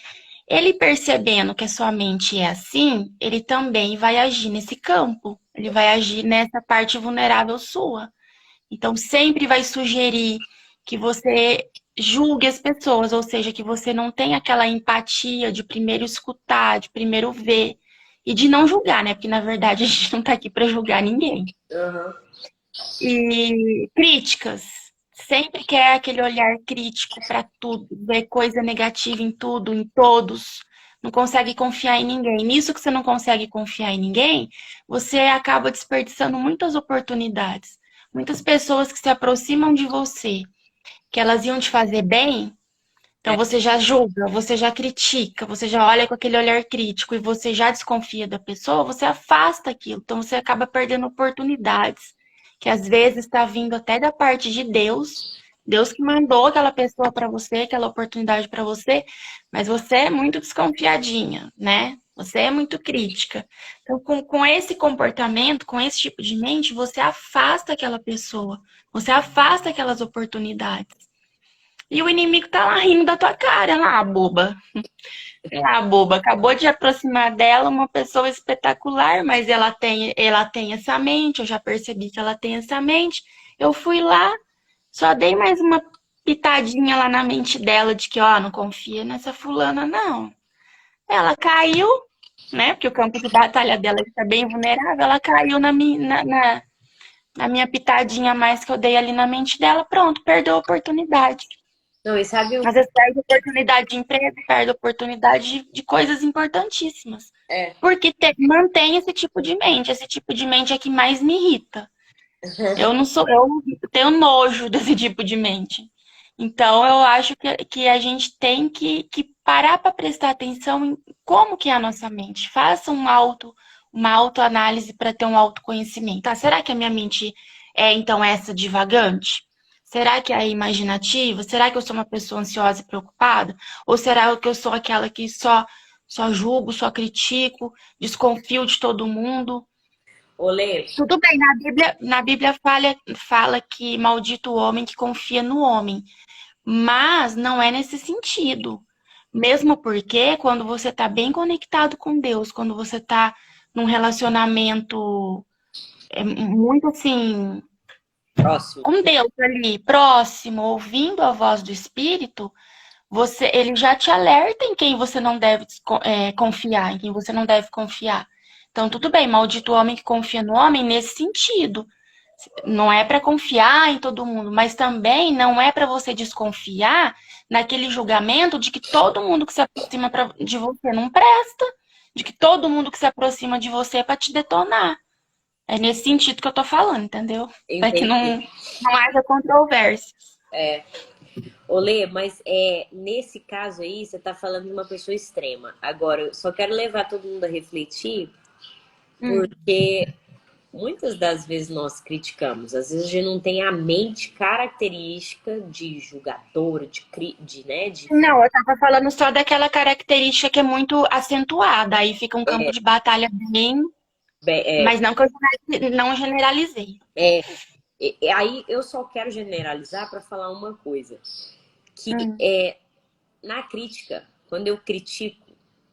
Ele percebendo que a sua mente é assim, ele também vai agir nesse campo. Ele vai agir nessa parte vulnerável sua. Então, sempre vai sugerir que você julgue as pessoas, ou seja, que você não tenha aquela empatia de primeiro escutar, de primeiro ver e de não julgar, né? Porque na verdade a gente não tá aqui para julgar ninguém. Uhum. E críticas. Sempre quer aquele olhar crítico para tudo, ver coisa negativa em tudo, em todos. não consegue confiar em ninguém. Nisso que você não consegue confiar em ninguém, você acaba desperdiçando muitas oportunidades. Muitas pessoas que se aproximam de você, que elas iam te fazer bem, então É. você já julga, você já critica, você já olha com aquele olhar crítico e você já desconfia da pessoa, você afasta aquilo. Então você acaba perdendo oportunidades, que às vezes está vindo até da parte de Deus. Deus que mandou aquela pessoa para você, aquela oportunidade para você, mas você é muito desconfiadinha, né? Você é muito crítica. Então, com esse comportamento, com esse tipo de mente, você afasta aquela pessoa, você afasta aquelas oportunidades. E o inimigo tá lá rindo da tua cara, lá, boba. Ah, boba, acabou de aproximar dela uma pessoa espetacular, mas ela tem essa mente, eu já percebi que ela tem essa mente. Eu fui lá, só dei mais uma pitadinha lá na mente dela de que, ó, não confia nessa fulana, não. Ela caiu, né? Porque o campo de batalha dela está bem vulnerável, ela caiu na minha pitadinha a mais que eu dei ali na mente dela, pronto, perdeu a oportunidade. Não, e sabe o Às vezes perde oportunidade de emprego, perde oportunidade de coisas importantíssimas. é. Porque mantém esse tipo de mente é que mais me irrita. Eu não sou, eu tenho nojo desse tipo de mente. Então eu acho que a gente tem que parar para prestar atenção em como que é a nossa mente. Faça uma autoanálise para ter um autoconhecimento. Ah, será que a minha mente é então essa divagante? Será que é imaginativa? Será que eu sou uma pessoa ansiosa e preocupada? Ou será que eu sou aquela que só julgo, só critico, desconfio de todo mundo? Olê, Tudo bem, na Bíblia fala que maldito o homem que confia no homem, mas não é nesse sentido. Mesmo porque quando você está bem conectado com Deus, quando você está num relacionamento muito assim, próximo. com Deus ali, próximo, ouvindo a voz do Espírito, ele já te alerta em quem você não deve confiar, em quem você não deve confiar. Então, tudo bem, maldito o homem que confia no homem nesse sentido. Não é para confiar em todo mundo, mas também não é para você desconfiar naquele julgamento de que todo mundo que se aproxima de você não presta, de que todo mundo que se aproxima de você é para te detonar. É nesse sentido que eu tô falando, entendeu? Para que Entendi. não haja controvérsias. É. Olê, mas nesse caso aí, você tá falando de uma pessoa extrema. Agora, eu só quero levar todo mundo a refletir, Hum. porque muitas das vezes nós criticamos. Às vezes a gente não tem a mente característica de julgador, de Não, eu tava falando só daquela característica que é muito acentuada. Aí fica um campo de batalha bem. é, Mas não que eu não generalizei. é, aí eu só quero generalizar para falar uma coisa, que Hum. na crítica, quando eu critico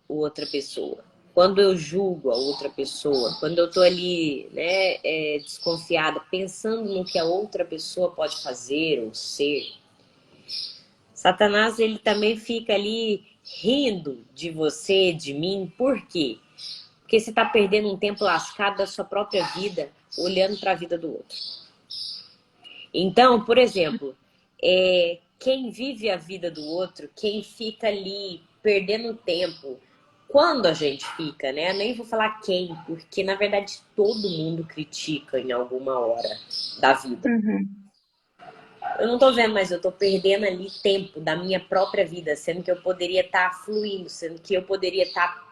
outra pessoa, quando eu julgo a outra pessoa, quando eu tô ali, né, desconfiada, pensando no que a outra pessoa pode fazer ou ser, Satanás ele também fica ali rindo de você, de mim, por quê? Porque você está perdendo um tempo lascado da sua própria vida, olhando para a vida do outro. Então, por exemplo, quem vive a vida do outro, quem fica ali perdendo tempo, quando a gente fica, né? Eu nem vou falar quem, porque na verdade todo mundo critica em alguma hora da vida. Uhum. Eu não tô vendo, mas eu tô perdendo ali tempo da minha própria vida, sendo que eu poderia estar fluindo, sendo que eu poderia estar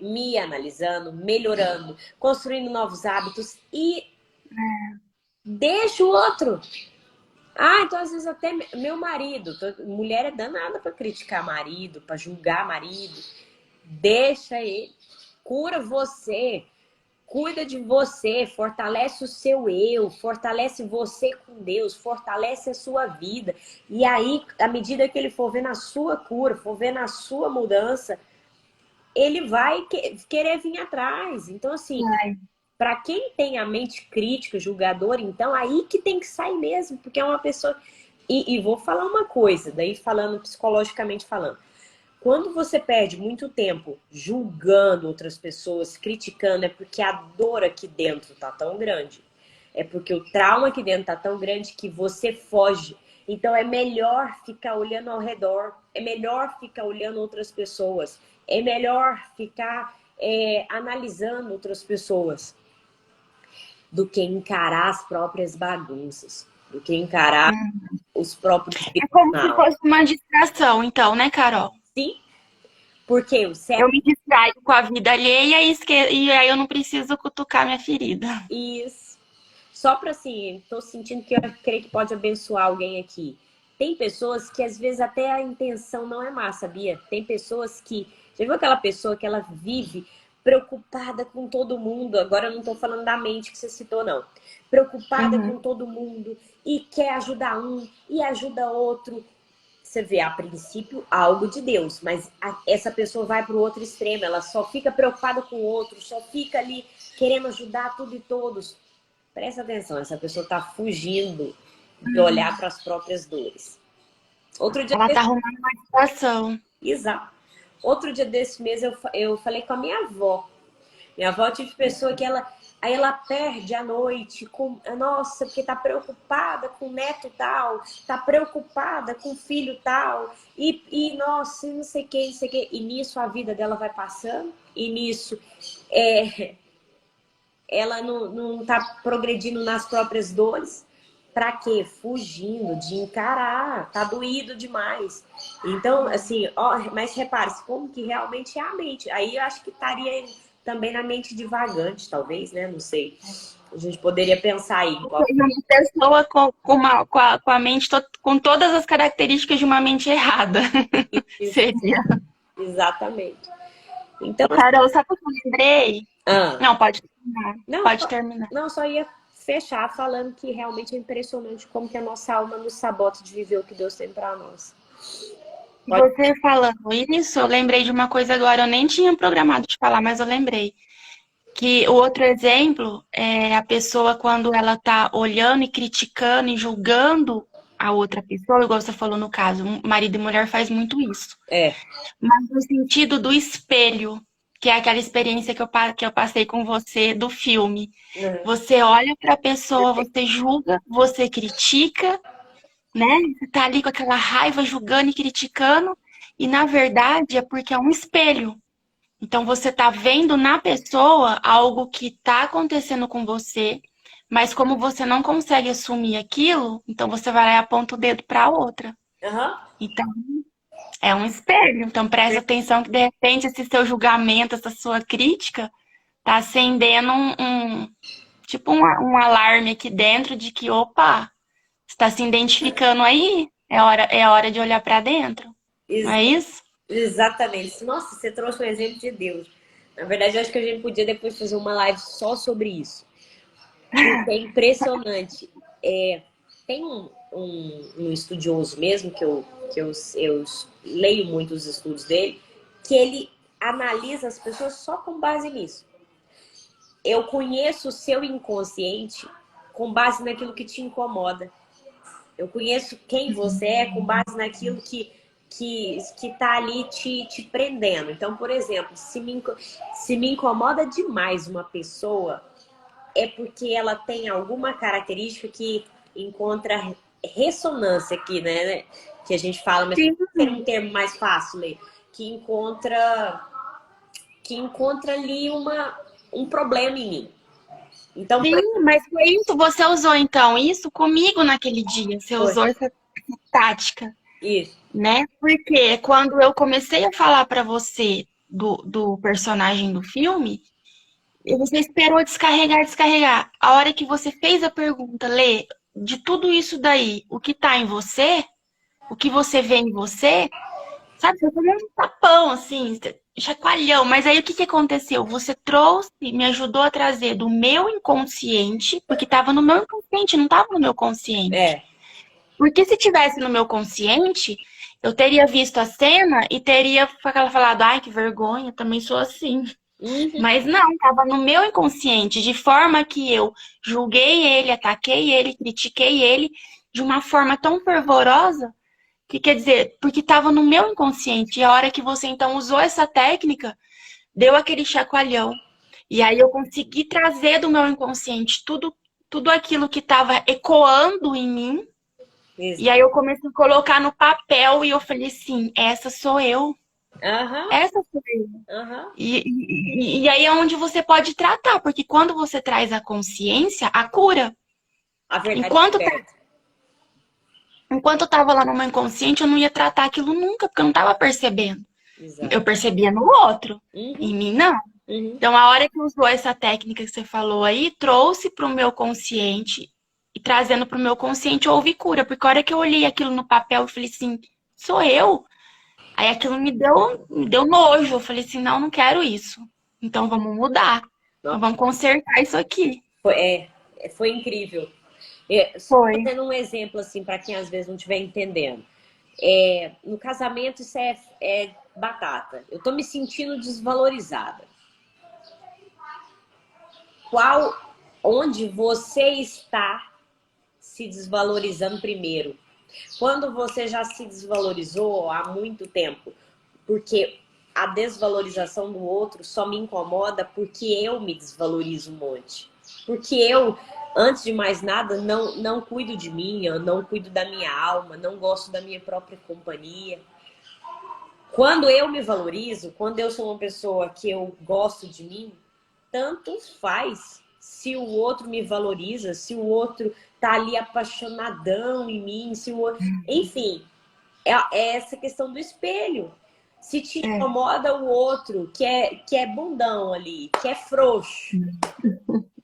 me analisando, melhorando, construindo novos hábitos e deixo o outro. Ah, então às vezes até meu marido, mulher é danada para criticar marido, para julgar marido. Deixa ele, cura você, cuida de você, fortalece o seu eu, fortalece você com Deus, fortalece a sua vida. E aí, à medida que ele for vendo a sua cura, for vendo a sua mudança, ele vai querer vir atrás. Então, assim, Ai. para quem tem a mente crítica, julgadora, então aí que tem que sair mesmo, porque é uma pessoa. E vou falar uma coisa, daí falando psicologicamente falando. Quando você perde muito tempo julgando outras pessoas, criticando, é porque a dor aqui dentro tá tão grande. É porque o trauma aqui dentro tá tão grande que você foge. Então é melhor ficar olhando ao redor, é melhor ficar olhando outras pessoas, é melhor ficar analisando outras pessoas do que encarar as próprias bagunças, do que encarar os próprios É como se mal. fosse uma distração, então, né, Carol? Sim, porque o Eu cérebro. me distraio com a vida alheia e aí eu não preciso cutucar minha ferida. Isso. Só para assim, tô sentindo que eu creio que pode abençoar alguém aqui. Tem pessoas que às vezes até a intenção não é má, sabia? Tem pessoas que. Já viu aquela pessoa que ela vive preocupada com todo mundo? Agora eu não tô falando da mente que você citou, não. Preocupada com todo mundo e quer ajudar um e ajuda outro. Você vê, a princípio, algo de Deus, mas essa pessoa vai para o outro extremo, ela só fica preocupada com o outro, só fica ali querendo ajudar tudo e todos. Presta atenção, essa pessoa está fugindo de olhar para as próprias dores. Outro dia Ela desse... tá arrumando uma situação. Exato. Outro dia desse mês eu falei com a minha avó. Minha avó é tipo de pessoa que aí ela perde a noite com, nossa, porque tá preocupada com o neto tal, tá preocupada com o filho tal, nossa, não sei o que, não sei o que. E nisso a vida dela vai passando, e nisso ela não tá progredindo nas próprias dores. Pra quê? Fugindo de encarar, tá doído demais. Então, assim, ó, mas repare-se como que realmente é a mente. Aí eu acho que estaria também na mente divagante, talvez, né? Não sei. A gente poderia pensar aí. Ou seja, uma pessoa com a mente, com todas as características de uma mente errada. Seria. Exatamente. Então, Carol, sabe o que eu lembrei? ah, Não, pode terminar. não, Pode terminar. não, só ia fechar falando que realmente é impressionante como que a nossa alma nos sabota de viver o que Deus tem para nós. Pode... Você falando isso, eu lembrei de uma coisa agora. Eu nem tinha programado de falar, mas eu lembrei. Que o outro exemplo é a pessoa quando ela tá olhando e criticando e julgando a outra pessoa, igual você falou no caso, marido e mulher faz muito isso. É. Mas no sentido do espelho, que é aquela experiência que eu passei com você do filme. Uhum. Você olha para a pessoa, você julga, você critica, né? Você tá ali com aquela raiva julgando e criticando, e na verdade é porque é um espelho. Então você tá vendo na pessoa algo que tá acontecendo com você, mas como você não consegue assumir aquilo, então você vai lá e aponta o dedo para a outra. Uhum. Então é um espelho. Então presta atenção que de repente esse seu julgamento, essa sua crítica, tá acendendo tipo um alarme aqui dentro de que, opa, está se identificando aí, é hora de olhar para dentro. Não é isso? Exatamente. Nossa, você trouxe um exemplo de Deus. Na verdade, eu acho que a gente podia depois fazer uma live só sobre isso. Porque é impressionante. Tem um estudioso mesmo, eu leio muito os estudos dele, que ele analisa as pessoas só com base nisso. Eu conheço o seu inconsciente com base naquilo que te incomoda. Eu conheço quem você é com base naquilo que tá ali te prendendo. Então, por exemplo, se me incomoda demais uma pessoa, é porque ela tem alguma característica que encontra ressonância aqui, né? Que a gente fala, mas tem um termo mais fácil, né? Que encontra ali um problema em mim. Então, Sim, mas foi isso, você usou então isso comigo naquele dia. Você usou essa tática, isso. né? Porque quando eu comecei a falar pra você do personagem do filme, você esperou descarregar. A hora que você fez a pergunta, Lê, de tudo isso daí, o que tá em você, o que você vê em você, sabe? Você tomou um tapão, assim, chacoalhão. Mas aí o que aconteceu? Você trouxe, me ajudou a trazer do meu inconsciente, porque estava no meu inconsciente, não estava no meu consciente. Porque se tivesse no meu consciente, eu teria visto a cena e teria falado, ai, que vergonha, também sou assim. Mas não, estava no meu inconsciente, de forma que eu julguei ele, ataquei ele, critiquei ele de uma forma tão fervorosa que quer dizer, porque estava no meu inconsciente. E a hora que você então usou essa técnica, deu aquele chacoalhão. E aí eu consegui trazer do meu inconsciente tudo aquilo que estava ecoando em mim E aí eu comecei a colocar no papel e eu falei assim, essa sou eu. Aham, Essa sou eu. aham. E aí é onde você pode tratar, porque quando você traz a consciência, a cura. A verdade Enquanto, liberta. enquanto eu tava lá no meu inconsciente, eu não ia tratar aquilo nunca, porque eu não tava percebendo. Eu Exato. percebia no outro, em Uhum, mim não. uhum. Então, a hora que usou essa técnica que você falou aí, trouxe para o meu consciente e trazendo para o meu consciente, houve cura. Porque a hora que eu olhei aquilo no papel, eu falei assim, sou eu? Aí aquilo me deu nojo. Eu falei assim, não, não quero isso. Então vamos mudar. Então Não, vamos consertar isso aqui. foi incrível. Só Foi. tendo um exemplo assim para quem às vezes não estiver entendendo. No casamento isso é batata. Eu tô me sentindo desvalorizada. Qual, onde você está se desvalorizando primeiro? Quando você já se desvalorizou há muito tempo, porque a desvalorização do outro só me incomoda porque eu me desvalorizo um monte. Porque eu, antes de mais nada, não cuido de mim, eu não cuido da minha alma, não gosto da minha própria companhia. Quando eu me valorizo, quando eu sou uma pessoa que eu gosto de mim, tanto faz se o outro me valoriza, se o outro tá ali apaixonadão em mim, se o outro... Enfim, é essa questão do espelho. Se te É. incomoda o outro, que é bundão ali, que é frouxo,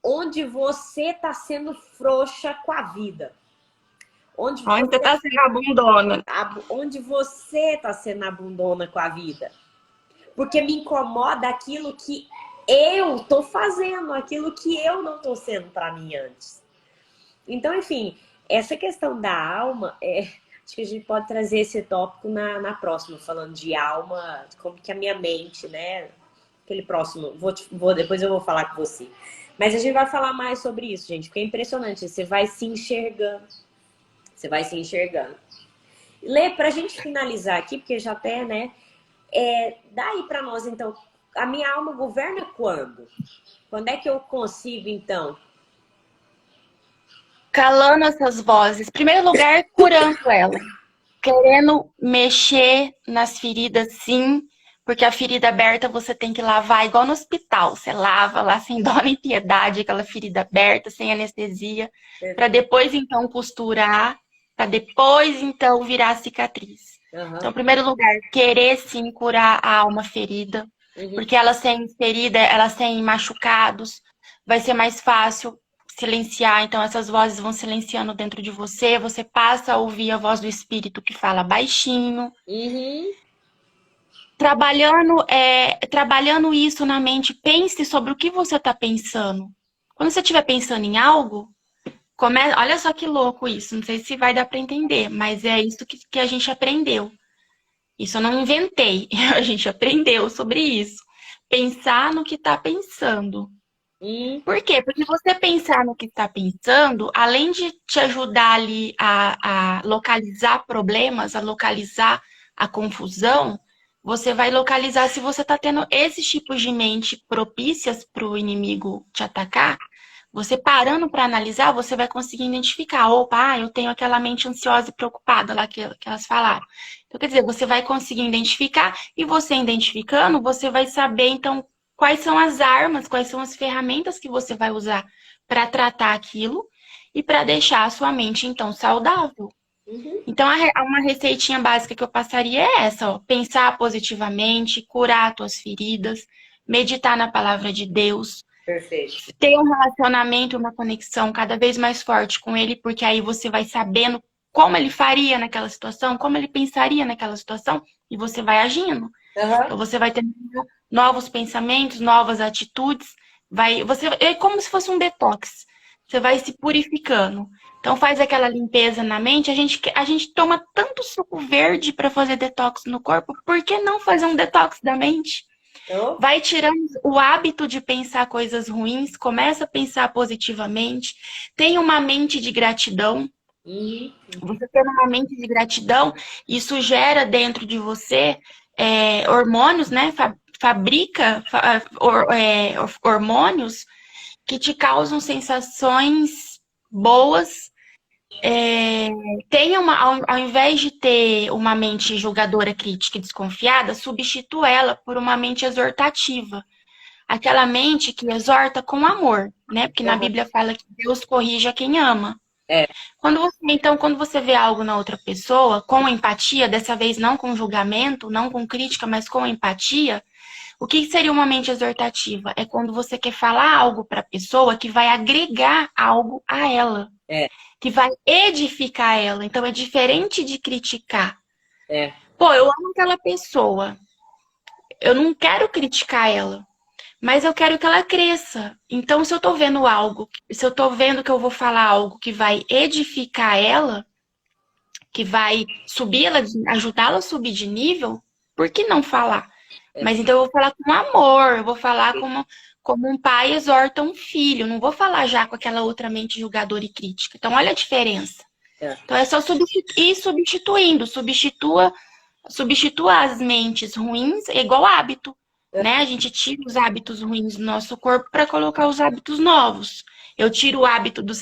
onde você tá sendo frouxa com a vida. Onde Onde você você, tá sendo a bundona? onde você tá sendo a bundona com a vida. Porque me incomoda aquilo que eu tô fazendo, aquilo que eu não tô sendo para mim antes. Então, enfim, essa questão da alma, acho que a gente pode trazer esse tópico na próxima, falando de alma, como que a minha mente, né? Aquele próximo, depois eu vou falar com você. Mas a gente vai falar mais sobre isso, gente, porque é impressionante, você vai se enxergando. Você vai se enxergando. Lê, pra gente finalizar aqui, porque já até, né? Dá aí pra nós, então, a minha alma governa quando? Quando é que eu consigo, então? Calando essas vozes. Em primeiro lugar, curando ela. Querendo mexer nas feridas, sim, porque a ferida aberta você tem que lavar igual no hospital. Você lava lá sem dó nem piedade, aquela ferida aberta, sem anestesia, para depois então costurar, para depois então virar cicatriz. Então, Uhum, em primeiro lugar, querer sim curar a alma ferida, uhum, porque ela sem ferida, ela sem machucados, vai ser mais fácil silenciar, então essas vozes vão silenciando dentro de você, você passa a ouvir a voz do espírito que fala baixinho, uhum. trabalhando isso na mente, pense sobre o que você está pensando. Quando você estiver pensando em algo, olha só que louco isso, não sei se vai dar para entender, mas é isso que a gente aprendeu. Isso eu não inventei, a gente aprendeu sobre isso. Pensar no que está pensando. Por quê? Porque você pensar no que está pensando, além de te ajudar ali a localizar problemas, a localizar a confusão, você vai localizar se você está tendo esses tipos de mente propícias para o inimigo te atacar. Você parando para analisar, você vai conseguir identificar. Opa, eu tenho aquela mente ansiosa e preocupada lá que elas falaram. Então, quer dizer, você vai conseguir identificar e você identificando, você vai saber, então, quais são as armas, quais são as ferramentas que você vai usar para tratar aquilo e para deixar a sua mente, então, saudável. Uhum. Então, uma receitinha básica que eu passaria é essa, ó, pensar positivamente, curar as tuas feridas, meditar na palavra de Deus, Perfeito. ter um relacionamento, uma conexão cada vez mais forte com ele, porque aí você vai sabendo como ele faria naquela situação, como ele pensaria naquela situação, e você vai agindo. Então Uhum. você vai ter novos pensamentos, novas atitudes, é como se fosse um detox. Você vai se purificando. Então faz aquela limpeza na mente. A gente toma tanto suco verde para fazer detox no corpo, por que não fazer um detox da mente? Então, Vai tirando o hábito de pensar coisas ruins, começa a pensar positivamente, tenha uma mente de gratidão. uhum. Você tendo uma mente de gratidão, isso gera dentro de você hormônios, né? Fabrica hormônios que te causam sensações boas é, tenha uma, ao invés de ter uma mente julgadora, crítica e desconfiada, substitua ela por uma mente exortativa. Aquela mente que exorta com amor, né? Porque na Aham. Bíblia fala que Deus corrige a quem ama. É, Quando você vê algo na outra pessoa, com empatia, dessa vez não com julgamento, não com crítica, mas com empatia, o que seria uma mente exortativa? É quando você quer falar algo para a pessoa que vai agregar algo a ela, é, que vai edificar ela. Então é diferente de criticar. é. Pô, eu amo aquela pessoa. Eu não quero criticar ela, mas eu quero que ela cresça. Então, se eu tô vendo algo, se eu tô vendo que eu vou falar algo que vai edificar ela, que vai subir ela, ajudá-la a subir de nível, por que não falar? É, Mas então eu vou falar com amor, eu vou falar como um pai exorta um filho, não vou falar já com aquela outra mente julgadora e crítica. Então, olha a diferença. é. Então, é só ir substituindo, substitua as mentes ruins, é igual hábito, né? A gente tira os hábitos ruins do nosso corpo para colocar os hábitos novos. Eu tiro o hábito do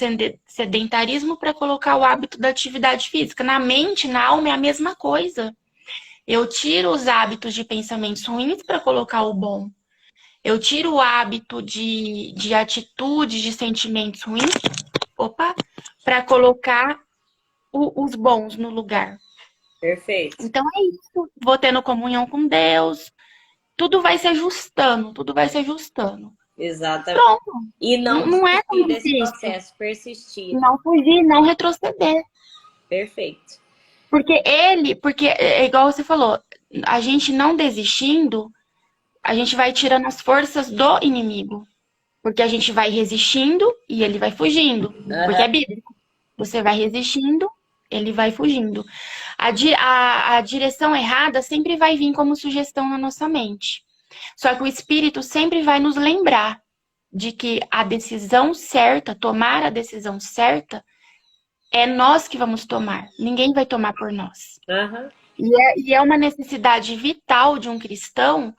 sedentarismo para colocar o hábito da atividade física. Na mente, na alma é a mesma coisa. Eu tiro os hábitos de pensamentos ruins para colocar o bom. Eu tiro o hábito de atitudes, de sentimentos ruins, opa, para colocar os bons no lugar. Perfeito. Então é isso. Vou tendo comunhão com Deus. Tudo vai se ajustando, tudo vai se ajustando. Exatamente. Pronto. E Não, não não é tão desistir desse difícil. processo, persistir. Não fugir, não retroceder. Perfeito. Porque é igual você falou, a gente não desistindo, a gente vai tirando as forças do inimigo. Porque a gente vai resistindo e ele vai fugindo. Porque Aham. é bíblico. Você vai resistindo, ele vai fugindo. A direção errada sempre vai vir como sugestão na nossa mente. Só que o Espírito sempre vai nos lembrar de que a decisão certa, tomar a decisão certa, é nós que vamos tomar. Ninguém vai tomar por nós. Aham. E é uma necessidade vital de um cristão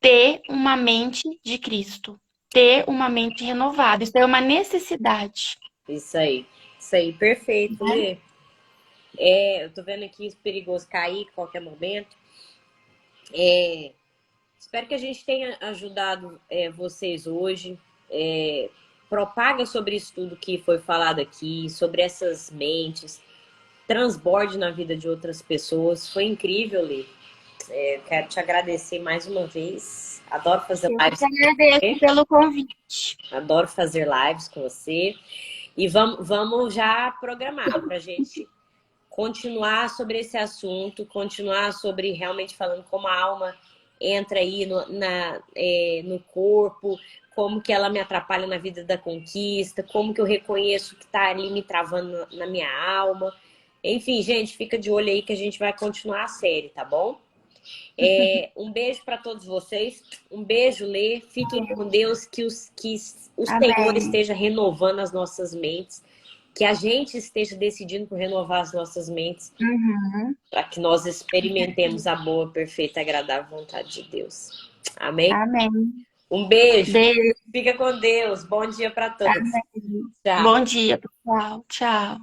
ter uma mente de Cristo, ter uma mente renovada. Isso é uma necessidade, Isso aí. Isso aí. Perfeito, né? Lê. É, eu tô vendo aqui perigoso cair a qualquer momento. É, espero que a gente tenha ajudado vocês hoje. Propaga sobre isso tudo que foi falado aqui, sobre essas mentes, transborde na vida de outras pessoas. Foi incrível, Lê. Quero te agradecer mais uma vez. Adoro fazer Eu lives te com agradeço você. pelo convite. Adoro fazer lives com você. E vamos já programar para a gente continuar sobre esse assunto, continuar sobre realmente falando como a alma entra aí no corpo, como que ela me atrapalha na vida da conquista, como que eu reconheço que está ali me travando na minha alma. Enfim, gente, fica de olho aí que a gente vai continuar a série, tá bom? Um beijo para todos vocês. Um beijo, Lê. Fiquem com Deus, que o Senhor Amém. esteja renovando as nossas mentes, que a gente esteja decidindo por renovar as nossas mentes, Uhum. para que nós experimentemos a boa, perfeita e agradável vontade de Deus. Amém? Amém. Um beijo. Beijo. Fica com Deus. Bom dia para todos. Amém. Tchau. Bom dia, pessoal. Tchau.